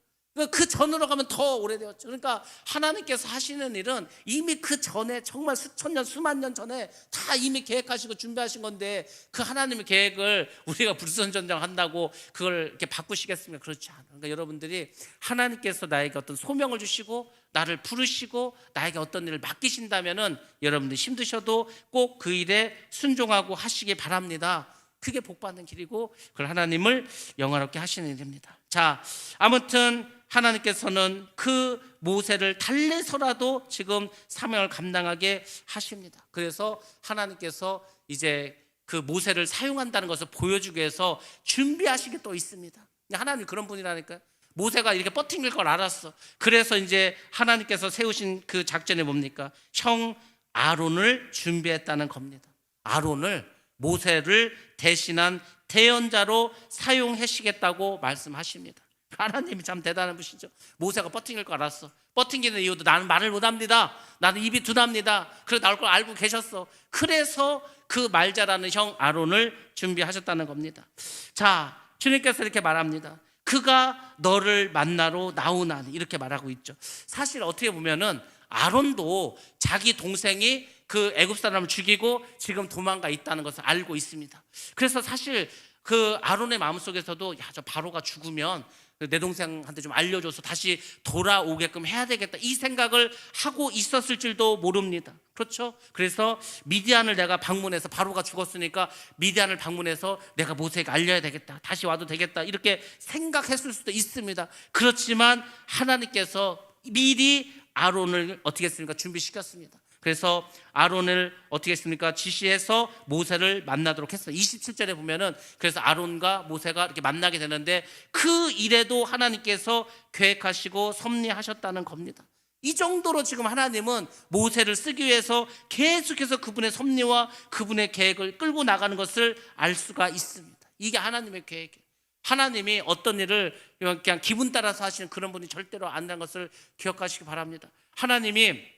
그 전으로 가면 더 오래되었죠. 그러니까 하나님께서 하시는 일은 이미 그 전에 정말 수천 년 수만 년 전에 다 이미 계획하시고 준비하신 건데 그 하나님의 계획을 우리가 불선전장한다고 그걸 이렇게 바꾸시겠습니까? 그렇지 않아요. 그러니까 여러분들이 하나님께서 나에게 어떤 소명을 주시고 나를 부르시고 나에게 어떤 일을 맡기신다면은 여러분들이 힘드셔도 꼭 그 일에 순종하고 하시기 바랍니다. 그게 복받는 길이고 그걸 하나님을 영화롭게 하시는 일입니다. 자, 아무튼 하나님께서는 그 모세를 달래서라도 지금 사명을 감당하게 하십니다. 그래서 하나님께서 이제 그 모세를 사용한다는 것을 보여주기 위해서 준비하신 게 또 있습니다. 하나님 그런 분이라니까요. 모세가 이렇게 버팅길 걸 알았어. 그래서 이제 하나님께서 세우신 그 작전이 뭡니까? 형 아론을 준비했다는 겁니다. 아론을 모세를 대신한 대언자로 사용하시겠다고 말씀하십니다. 하나님이 참 대단한 분이시죠. 모세가 버팅길 거 알았어. 버팅기는 이유도 나는 말을 못합니다. 나는 입이 둔합니다. 그래서 나올 걸 알고 계셨어. 그래서 그 말 잘하는 형 아론을 준비하셨다는 겁니다. 자, 주님께서 이렇게 말합니다. 그가 너를 만나러 나오나니 이렇게 말하고 있죠. 사실 어떻게 보면은 아론도 자기 동생이 그 애굽 사람을 죽이고 지금 도망가 있다는 것을 알고 있습니다. 그래서 사실 그 아론의 마음속에서도 야, 저 바로가 죽으면 내 동생한테 좀 알려줘서 다시 돌아오게끔 해야 되겠다 이 생각을 하고 있었을 줄도 모릅니다. 그렇죠? 그래서 미디안을 내가 방문해서 바로가 죽었으니까 미디안을 방문해서 내가 모세에게 알려야 되겠다, 다시 와도 되겠다 이렇게 생각했을 수도 있습니다. 그렇지만 하나님께서 미리 아론을 어떻게 했습니까? 준비시켰습니다. 그래서 아론을 어떻게 했습니까? 지시해서 모세를 만나도록 했어요. 27절에 보면은 그래서 아론과 모세가 이렇게 만나게 되는데 그 일에도 하나님께서 계획하시고 섭리하셨다는 겁니다. 이 정도로 지금 하나님은 모세를 쓰기 위해서 계속해서 그분의 섭리와 그분의 계획을 끌고 나가는 것을 알 수가 있습니다. 이게 하나님의 계획이에요. 하나님이 어떤 일을 그냥 기분 따라서 하시는 그런 분이 절대로 아니라는 것을 기억하시기 바랍니다. 하나님이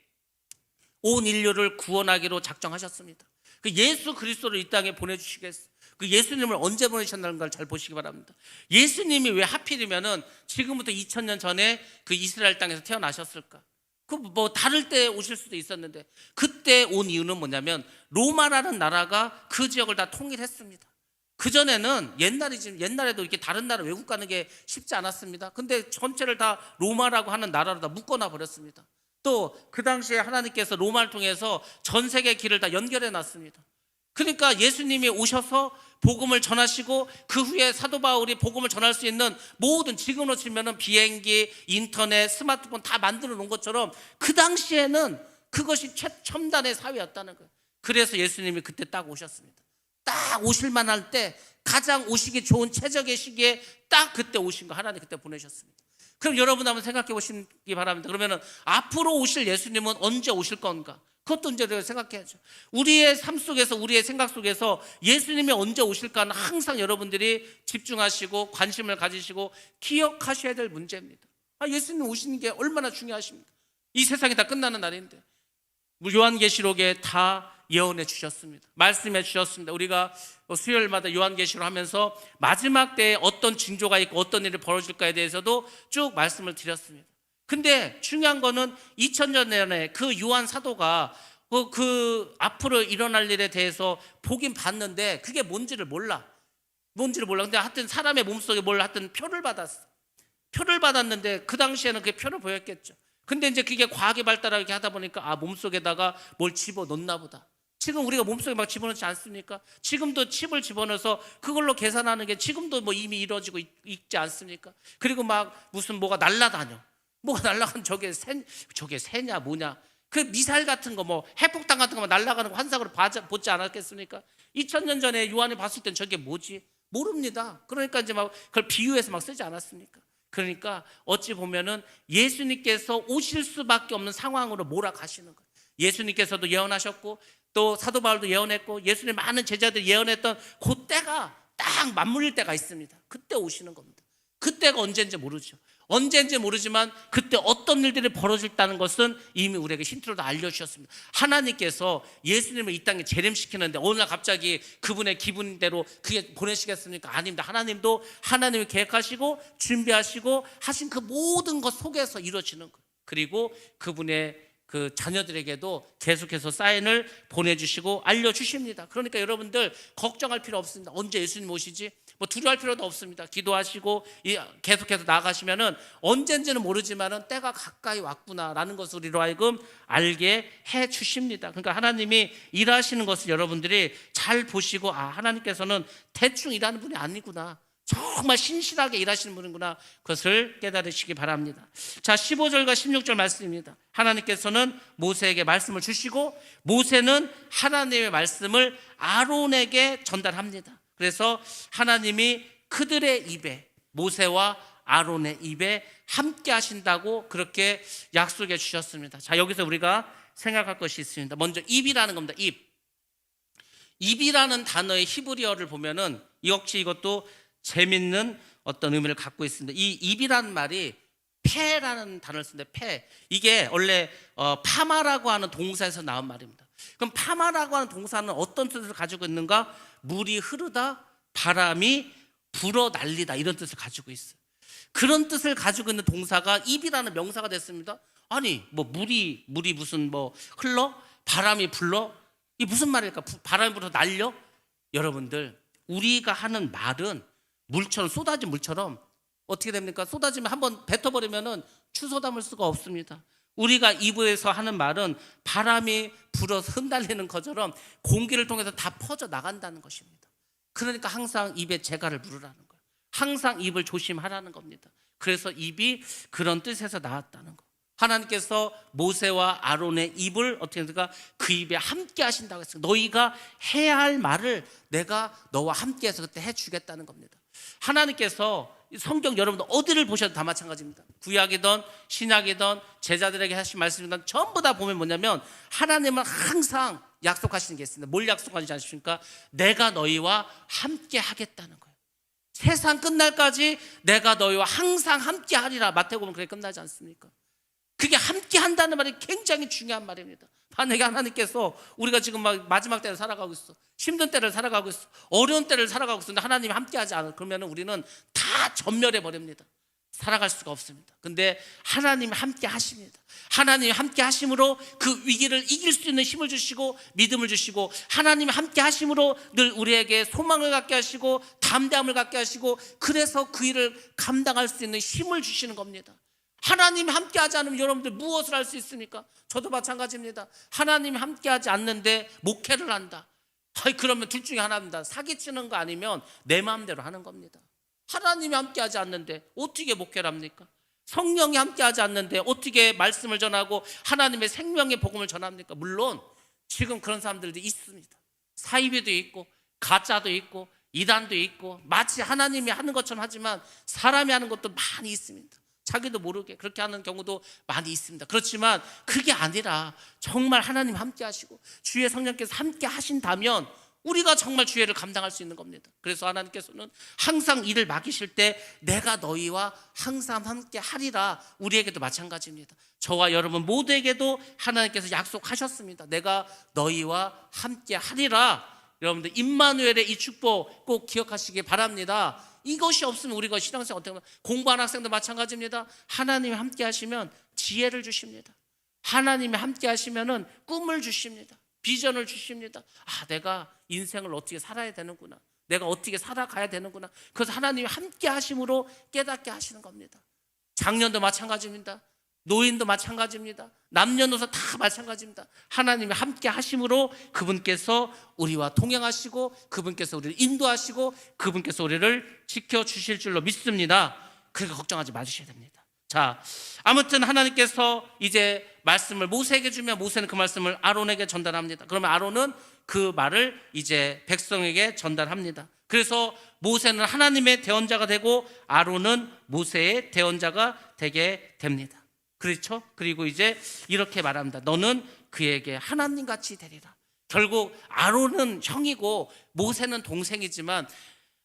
온 인류를 구원하기로 작정하셨습니다. 그 예수 그리스도를 이 땅에 보내주시겠어요. 그 예수님을 언제 보내셨다는 걸 잘 보시기 바랍니다. 예수님이 왜 하필이면은 지금부터 2000년 전에 그 이스라엘 땅에서 태어나셨을까? 그 뭐 다를 때 오실 수도 있었는데 그때 온 이유는 뭐냐면 로마라는 나라가 그 지역을 다 통일했습니다. 그전에는 옛날에도 이렇게 다른 나라 외국 가는 게 쉽지 않았습니다. 근데 전체를 다 로마라고 하는 나라로 다 묶어놔 버렸습니다. 또 그 당시에 하나님께서 로마를 통해서 전 세계 길을 다 연결해 놨습니다. 그러니까 예수님이 오셔서 복음을 전하시고 그 후에 사도 바울이 복음을 전할 수 있는 모든, 지금으로 치면은 비행기, 인터넷, 스마트폰 다 만들어 놓은 것처럼 그 당시에는 그것이 최첨단의 사회였다는 거예요. 그래서 예수님이 그때 딱 오셨습니다. 딱 오실 만할 때, 가장 오시기 좋은 최적의 시기에 딱 그때 오신 거, 하나님 그때 보내셨습니다. 그럼 여러분 한번 생각해 보시기 바랍니다. 그러면은 앞으로 오실 예수님은 언제 오실 건가? 그것도 이제 우리가 생각해야죠. 우리의 삶 속에서, 우리의 생각 속에서 예수님이 언제 오실까는 항상 여러분들이 집중하시고 관심을 가지시고 기억하셔야 될 문제입니다. 예수님 오시는 게 얼마나 중요하십니까? 이 세상이 다 끝나는 날인데 요한계시록에 다 예언해 주셨습니다. 말씀해 주셨습니다. 우리가 수요일마다 요한계시록 하면서 마지막 때에 어떤 징조가 있고 어떤 일이 벌어질까에 대해서도 쭉 말씀을 드렸습니다. 근데 중요한 거는 2000년 전에 그 요한 사도가 그 앞으로 일어날 일에 대해서 보긴 봤는데 그게 뭔지를 몰라. 근데 하여튼 사람의 몸속에 뭘 하여튼 표를 받았어. 표를 받았는데 그 당시에는 그게 표를 보였겠죠. 근데 이제 그게 과학이 발달하게 하다 보니까 몸속에다가 뭘 집어넣나 보다. 지금 우리가 몸속에 막 집어넣지 않습니까? 지금도 칩을 집어넣어서 그걸로 계산하는 게 지금도 뭐 이미 이루어지고 있지 않습니까? 그리고 막 무슨 뭐가 날아다녀. 뭐가 날아간 저게 새냐 뭐냐. 그 미사일 같은 거, 뭐 핵폭탄 같은 거 날아가는 거 환상으로 보지 않았겠습니까? 2000년 전에 요한이 봤을 땐 저게 뭐지? 모릅니다. 그러니까 이제 막 그걸 비유해서 막 쓰지 않았습니까? 그러니까 어찌 보면은 예수님께서 오실 수밖에 없는 상황으로 몰아가시는 거예요. 예수님께서도 예언하셨고 또 사도 바울도 예언했고 예수님 많은 제자들이 예언했던 그때가 딱 맞물릴 때가 있습니다. 그때 오시는 겁니다. 그때가 언제인지 모르죠. 언제인지 모르지만 그때 어떤 일들이 벌어질다는 것은 이미 우리에게 힌트로 다 알려주셨습니다. 하나님께서 예수님을 이 땅에 재림시키는데 어느 날 갑자기 그분의 기분대로 그게 보내시겠습니까? 아닙니다. 하나님도 하나님이 계획하시고 준비하시고 하신 그 모든 것 속에서 이루어지는 거예요. 그리고 그분의 그 자녀들에게도 계속해서 사인을 보내주시고 알려주십니다. 그러니까 여러분들 걱정할 필요 없습니다. 언제 예수님 오시지? 뭐 두려워할 필요도 없습니다. 기도하시고 계속해서 나아가시면은 언젠지는 모르지만은 때가 가까이 왔구나라는 것을 우리로 하여금 알게 해 주십니다. 그러니까 하나님이 일하시는 것을 여러분들이 잘 보시고 하나님께서는 대충 일하는 분이 아니구나. 정말 신실하게 일하시는 분이구나. 그것을 깨달으시기 바랍니다. 자, 15절과 16절 말씀입니다. 하나님께서는 모세에게 말씀을 주시고 모세는 하나님의 말씀을 아론에게 전달합니다. 그래서 하나님이 그들의 입에, 모세와 아론의 입에 함께 하신다고 그렇게 약속해 주셨습니다. 자, 여기서 우리가 생각할 것이 있습니다. 먼저 입이라는 겁니다. 입이라는 단어의 히브리어를 보면은 역시 이것도 재밌는 어떤 의미를 갖고 있습니다. 이 입이라는 말이 패라는 단어를 쓰는데 패, 이게 원래 파마라고 하는 동사에서 나온 말입니다. 그럼 파마라고 하는 동사는 어떤 뜻을 가지고 있는가? 물이 흐르다, 바람이 불어 날리다, 이런 뜻을 가지고 있어요. 그런 뜻을 가지고 있는 동사가 입이라는 명사가 됐습니다. 아니 뭐 물이 무슨 뭐 흘러? 바람이 불러? 이게 무슨 말일까? 바람이 불어 날려? 여러분들, 우리가 하는 말은 물처럼, 쏟아진 물처럼 어떻게 됩니까? 쏟아지면 한번 뱉어버리면은 추서 담을 수가 없습니다. 우리가 입에서 하는 말은 바람이 불어서 흩날리는 것처럼 공기를 통해서 다 퍼져 나간다는 것입니다. 그러니까 항상 입에 재갈을 물으라는 거예요. 항상 입을 조심하라는 겁니다. 그래서 입이 그런 뜻에서 나왔다는 거. 하나님께서 모세와 아론의 입을 어떻게 합니까? 그 입에 함께 하신다고 했어요. 너희가 해야 할 말을 내가 너와 함께 해서 그때 해주겠다는 겁니다. 하나님께서 성경 여러분들 어디를 보셔도 다 마찬가지입니다. 구약이든 신약이든 제자들에게 하신 말씀이든 전부 다 보면 뭐냐면 하나님은 항상 약속하시는 게 있습니다. 뭘 약속하시지 않습니까? 내가 너희와 함께 하겠다는 거예요. 세상 끝날까지 내가 너희와 항상 함께 하리라. 마태복음 그게 끝나지 않습니까? 그게 함께 한다는 말이 굉장히 중요한 말입니다. 만약에 하나님께서 우리가 지금 막 마지막 때를 살아가고 있어, 힘든 때를 살아가고 있어, 어려운 때를 살아가고 있어, 근데 하나님이 함께 하지 않아, 그러면 우리는 다 전멸해 버립니다. 살아갈 수가 없습니다. 근데 하나님이 함께 하십니다. 하나님이 함께 하심으로 그 위기를 이길 수 있는 힘을 주시고 믿음을 주시고, 하나님이 함께 하심으로 늘 우리에게 소망을 갖게 하시고 담대함을 갖게 하시고, 그래서 그 일을 감당할 수 있는 힘을 주시는 겁니다. 하나님이 함께하지 않으면 여러분들 무엇을 할 수 있습니까? 저도 마찬가지입니다. 하나님이 함께하지 않는데 목회를 한다, 그러면 둘 중에 하나입니다. 사기치는 거 아니면 내 마음대로 하는 겁니다. 하나님이 함께하지 않는데 어떻게 목회를 합니까? 성령이 함께하지 않는데 어떻게 말씀을 전하고 하나님의 생명의 복음을 전합니까? 물론 지금 그런 사람들도 있습니다. 사이비도 있고 가짜도 있고 이단도 있고 마치 하나님이 하는 것처럼 하지만 사람이 하는 것도 많이 있습니다. 자기도 모르게 그렇게 하는 경우도 많이 있습니다. 그렇지만 그게 아니라 정말 하나님 함께 하시고 주의 성령께서 함께 하신다면 우리가 정말 주의를 감당할 수 있는 겁니다. 그래서 하나님께서는 항상 이를 맡기실 때 내가 너희와 항상 함께 하리라. 우리에게도 마찬가지입니다. 저와 여러분 모두에게도 하나님께서 약속하셨습니다. 내가 너희와 함께 하리라. 여러분들 임마누엘의 이 축복 꼭 기억하시기 바랍니다. 이것이 없으면 우리가 신앙생활 어떻게 하면 공부하는 학생도 마찬가지입니다. 하나님이 함께 하시면 지혜를 주십니다. 하나님이 함께 하시면은 꿈을 주십니다. 비전을 주십니다. 내가 인생을 어떻게 살아야 되는구나. 내가 어떻게 살아가야 되는구나. 그래서 하나님이 함께 하심으로 깨닫게 하시는 겁니다. 장년도 마찬가지입니다. 노인도 마찬가지입니다. 남녀노소 다 마찬가지입니다. 하나님이 함께 하심으로 그분께서 우리와 동행하시고 그분께서 우리를 인도하시고 그분께서 우리를 지켜주실 줄로 믿습니다. 그러니까 걱정하지 마주셔야 됩니다. 자, 아무튼 하나님께서 이제 말씀을 모세에게 주면 모세는 그 말씀을 아론에게 전달합니다. 그러면 아론은 그 말을 이제 백성에게 전달합니다. 그래서 모세는 하나님의 대언자가 되고 아론은 모세의 대언자가 되게 됩니다. 그렇죠? 그리고 이제 이렇게 말합니다. 너는 그에게 하나님같이 되리라. 결국 아론은 형이고 모세는 동생이지만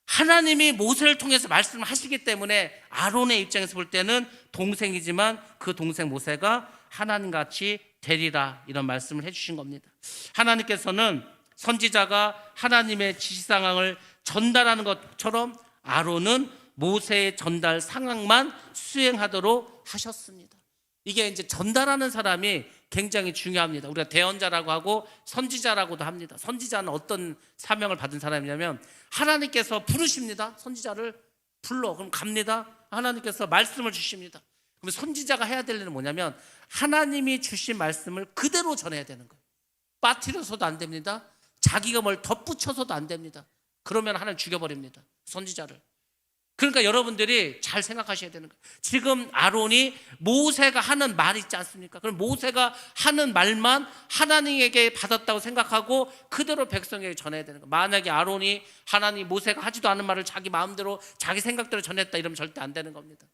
하나님이 모세를 통해서 말씀을 하시기 때문에 아론의 입장에서 볼 때는 동생이지만 그 동생 모세가 하나님같이 되리라 이런 말씀을 해주신 겁니다. 하나님께서는 선지자가 하나님의 지시상황을 전달하는 것처럼 아론은 모세의 전달 상황만 수행하도록 하셨습니다. 이게 이제 전달하는 사람이 굉장히 중요합니다. 우리가 대언자라고 하고 선지자라고도 합니다. 선지자는 어떤 사명을 받은 사람이냐면 하나님께서 부르십니다. 선지자를 불러. 그럼 갑니다. 하나님께서 말씀을 주십니다. 그럼 선지자가 해야 될 일은 뭐냐면 하나님이 주신 말씀을 그대로 전해야 되는 거예요. 빠뜨려서도 안 됩니다. 자기가 뭘 덧붙여서도 안 됩니다. 그러면 하나님 죽여버립니다. 선지자를. 그러니까 여러분들이 잘 생각하셔야 되는 거예요. 지금 아론이 모세가 하는 말 있지 않습니까? 그럼 모세가 하는 말만 하나님에게 받았다고 생각하고 그대로 백성에게 전해야 되는 거예요. 만약에 아론이 하나님 모세가 하지도 않은 말을 자기 마음대로 자기 생각대로 전했다 이러면 절대 안 되는 겁니다.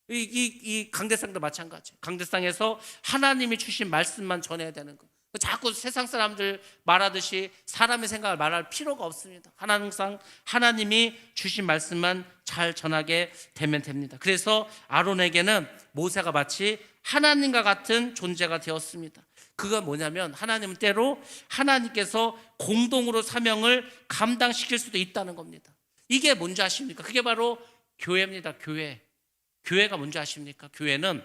이 강대상도 마찬가지예요. 강대상에서 하나님이 주신 말씀만 전해야 되는 거예요. 자꾸 세상 사람들 말하듯이 사람의 생각을 말할 필요가 없습니다. 항상 하나님이 주신 말씀만 잘 전하게 되면 됩니다. 그래서 아론에게는 모세가 마치 하나님과 같은 존재가 되었습니다. 그건 뭐냐면 하나님은 때로 하나님께서 공동으로 사명을 감당시킬 수도 있다는 겁니다. 이게 뭔지 아십니까? 그게 바로 교회입니다. 교회가 뭔지 아십니까? 교회는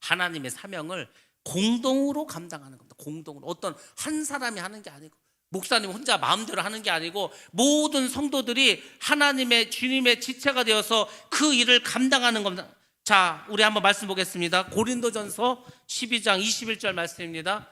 하나님의 사명을 공동으로 감당하는 겁니다. 공동으로. 어떤 한 사람이 하는 게 아니고 목사님 혼자 마음대로 하는 게 아니고 모든 성도들이 하나님의 주님의 지체가 되어서 그 일을 감당하는 겁니다. 자, 우리 한번 말씀 보겠습니다. 고린도전서 12장 21절 말씀입니다.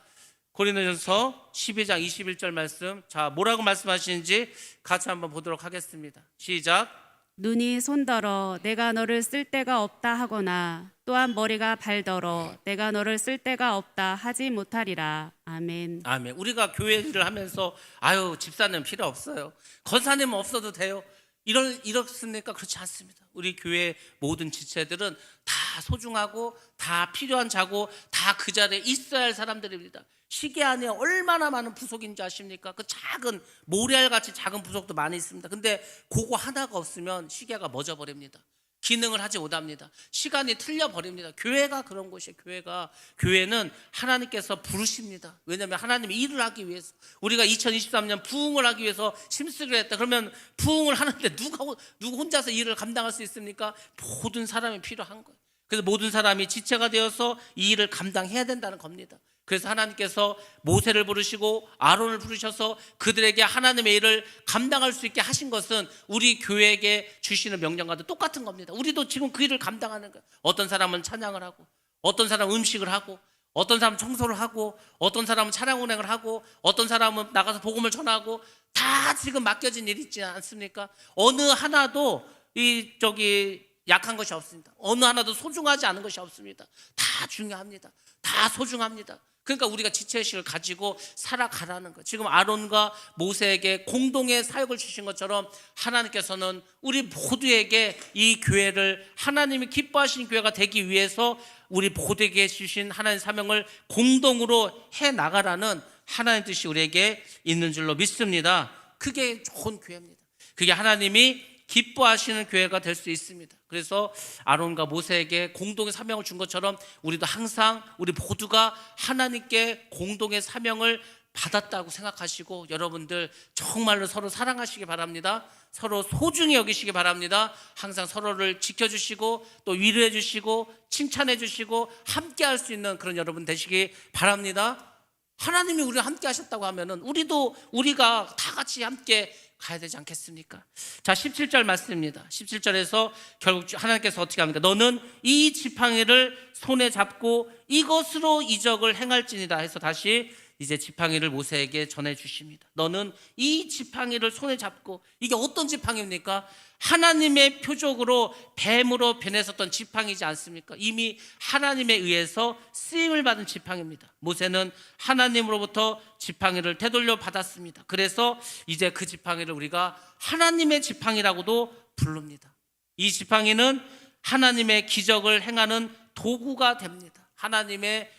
고린도전서 12장 21절 말씀. 자, 뭐라고 말씀하시는지 같이 한번 보도록 하겠습니다. 시작. 눈이 손더러 내가 너를 쓸 데가 없다 하거나 또한 머리가 발더러 내가 너를 쓸 데가 없다 하지 못하리라. 아멘. 아멘. 우리가 교회 일을 하면서 집사님 필요 없어요. 권사님은 없어도 돼요. 이렇습니까? 그렇지 않습니다. 우리 교회 모든 지체들은 다 소중하고 다 필요한 자고 다 그 자리에 있어야 할 사람들입니다. 시계 안에 얼마나 많은 부속인지 아십니까? 그 작은 모래알같이 작은 부속도 많이 있습니다. 근데 그거 하나가 없으면 시계가 멎어버립니다. 기능을 하지 못합니다. 시간이 틀려버립니다. 교회가 그런 곳이에요. 교회는 하나님께서 부르십니다. 왜냐하면 하나님이 일을 하기 위해서. 우리가 2023년 부흥을 하기 위해서 힘쓰기로 했다. 그러면 부흥을 하는데 누가 혼자서 일을 감당할 수 있습니까? 모든 사람이 필요한 거예요. 그래서 모든 사람이 지체가 되어서 이 일을 감당해야 된다는 겁니다. 그래서 하나님께서 모세를 부르시고 아론을 부르셔서 그들에게 하나님의 일을 감당할 수 있게 하신 것은 우리 교회에게 주시는 명령과도 똑같은 겁니다. 우리도 지금 그 일을 감당하는 거예요. 어떤 사람은 찬양을 하고 어떤 사람은 음식을 하고 어떤 사람은 청소를 하고, 어떤 사람은 차량 운행을 하고, 어떤 사람은 나가서 복음을 전하고, 다 지금 맡겨진 일이 있지 않습니까? 어느 하나도 약한 것이 없습니다. 어느 하나도 소중하지 않은 것이 없습니다. 다 중요합니다. 다 소중합니다. 그러니까 우리가 지체의식을 가지고 살아가라는 것. 지금 아론과 모세에게 공동의 사역을 주신 것처럼 하나님께서는 우리 모두에게 이 교회를 하나님이 기뻐하시는 교회가 되기 위해서 우리 모두에게 주신 하나님의 사명을 공동으로 해나가라는 하나님의 뜻이 우리에게 있는 줄로 믿습니다. 그게 좋은 교회입니다. 그게 하나님이 기뻐하시는 교회가 될 수 있습니다. 그래서 아론과 모세에게 공동의 사명을 준 것처럼 우리도 항상 우리 모두가 하나님께 공동의 사명을 받았다고 생각하시고 여러분들 정말로 서로 사랑하시기 바랍니다. 서로 소중히 여기시기 바랍니다. 항상 서로를 지켜주시고 또 위로해 주시고 칭찬해 주시고 함께 할 수 있는 그런 여러분 되시기 바랍니다. 하나님이 우리와 함께 하셨다고 하면은 우리가 다 같이 함께 가야 되지 않겠습니까? 자, 17절 말씀입니다. 17절에서 결국 하나님께서 어떻게 합니까? 너는 이 지팡이를 손에 잡고 이것으로 이적을 행할지니다 해서 다시 이제 지팡이를 모세에게 전해 주십니다. 너는 이 지팡이를 손에 잡고, 이게 어떤 지팡이입니까? 하나님의 표적으로 뱀으로 변했었던 지팡이지 않습니까? 이미 하나님에 의해서 쓰임을 받은 지팡이입니다. 모세는 하나님으로부터 지팡이를 되돌려 받았습니다. 그래서 이제 그 지팡이를 우리가 하나님의 지팡이라고도 부릅니다. 이 지팡이는 하나님의 기적을 행하는 도구가 됩니다. 하나님의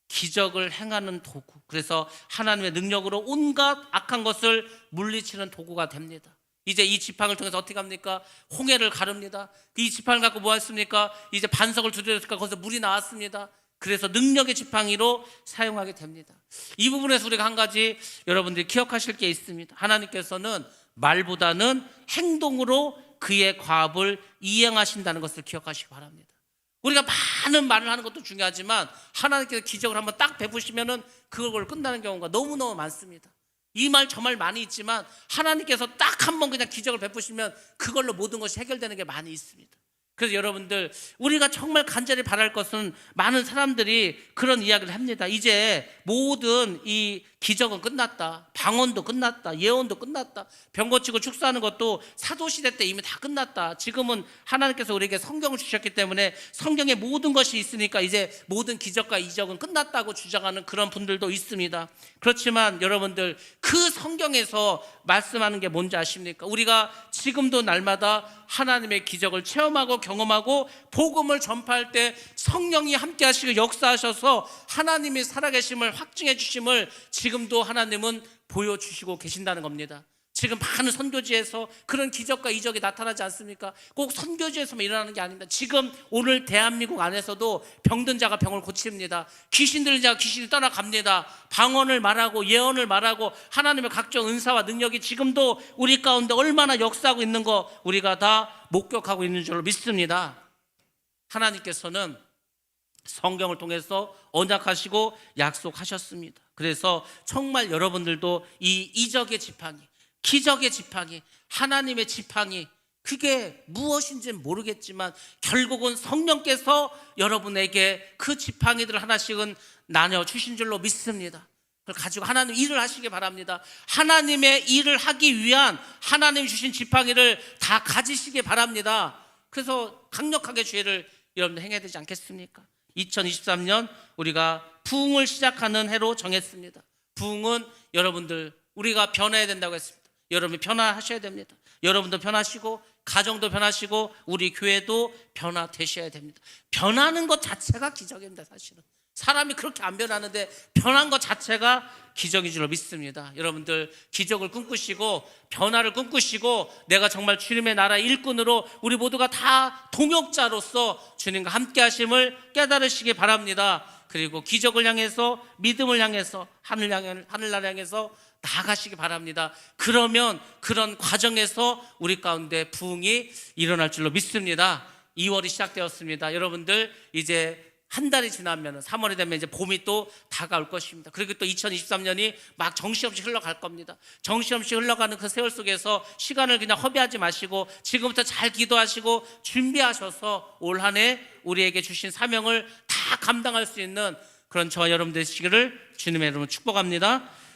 기적을 행하는 도구. 그래서 하나님의 능력으로 온갖 악한 것을 물리치는 도구가 됩니다. 이제 이 지팡이를 통해서 어떻게 합니까? 홍해를 가릅니다. 이 지팡이를 갖고 뭐 했습니까? 이제 반석을 두드렸으니까 거기서 물이 나왔습니다. 그래서 능력의 지팡이로 사용하게 됩니다. 이 부분에서 우리가 한 가지 여러분들이 기억하실 게 있습니다. 하나님께서는 말보다는 행동으로 그의 과업을 이행하신다는 것을 기억하시기 바랍니다. 우리가 많은 말을 하는 것도 중요하지만 하나님께서 기적을 한번 딱 베푸시면은 그걸 끝나는 경우가 너무너무 많습니다. 이 말 저 말 많이 있지만 하나님께서 딱 한번 그냥 기적을 베푸시면 그걸로 모든 것이 해결되는 게 많이 있습니다. 그래서 여러분들, 우리가 정말 간절히 바랄 것은, 많은 사람들이 그런 이야기를 합니다. 이제 모든 이 기적은 끝났다. 방언도 끝났다. 예언도 끝났다. 병 고치고 축사하는 것도 사도시대 때 이미 다 끝났다. 지금은 하나님께서 우리에게 성경을 주셨기 때문에 성경에 모든 것이 있으니까 이제 모든 기적과 이적은 끝났다고 주장하는 그런 분들도 있습니다. 그렇지만 여러분들, 그 성경에서 말씀하는 게 뭔지 아십니까? 우리가 지금도 날마다 하나님의 기적을 체험하고 경험하고 복음을 전파할 때 성령이 함께 하시고 역사하셔서 하나님이 살아계심을 확증해 주심을 지금도 하나님은 보여주시고 계신다는 겁니다. 지금 많은 선교지에서 그런 기적과 이적이 나타나지 않습니까? 꼭 선교지에서만 일어나는 게 아닙니다. 지금 오늘 대한민국 안에서도 병든 자가 병을 고칩니다. 귀신 들린 자가 귀신이 떠나갑니다. 방언을 말하고 예언을 말하고 하나님의 각종 은사와 능력이 지금도 우리 가운데 얼마나 역사하고 있는 거 우리가 다 목격하고 있는 줄로 믿습니다. 하나님께서는 성경을 통해서 언약하시고 약속하셨습니다. 그래서 정말 여러분들도 이 이적의 지팡이, 기적의 지팡이, 하나님의 지팡이, 그게 무엇인지는 모르겠지만 결국은 성령께서 여러분에게 그 지팡이들 하나씩은 나눠주신 줄로 믿습니다. 그걸 가지고 하나님 일을 하시기 바랍니다. 하나님의 일을 하기 위한 하나님이 주신 지팡이를 다 가지시기 바랍니다. 그래서 강력하게 죄를 여러분들 행해야 되지 않겠습니까? 2023년 우리가 부흥을 시작하는 해로 정했습니다. 부흥은 여러분들, 우리가 변해야 된다고 했습니다. 여러분이 변화하셔야 됩니다. 여러분도 변하시고 가정도 변하시고 우리 교회도 변화되셔야 됩니다. 변하는 것 자체가 기적입니다. 사실은 사람이 그렇게 안 변하는데 변한 것 자체가 기적인 줄로 믿습니다. 여러분들 기적을 꿈꾸시고 변화를 꿈꾸시고 내가 정말 주님의 나라 일꾼으로 우리 모두가 다 동역자로서 주님과 함께 하심을 깨달으시기 바랍니다. 그리고 기적을 향해서, 믿음을 향해서, 하늘나라 향해서 나아가시기 바랍니다. 그러면 그런 과정에서 우리 가운데 부흥이 일어날 줄로 믿습니다. 2월이 시작되었습니다. 여러분들 이제 한 달이 지나면 3월이 되면 이제 봄이 또 다가올 것입니다. 그리고 또 2023년이 막 정신없이 흘러갈 겁니다. 정신없이 흘러가는 그 세월 속에서 시간을 그냥 허비하지 마시고 지금부터 잘 기도하시고 준비하셔서 올 한 해 우리에게 주신 사명을 다 감당할 수 있는 그런 저와 여러분 되시기를 주님의 이름으로 축복합니다.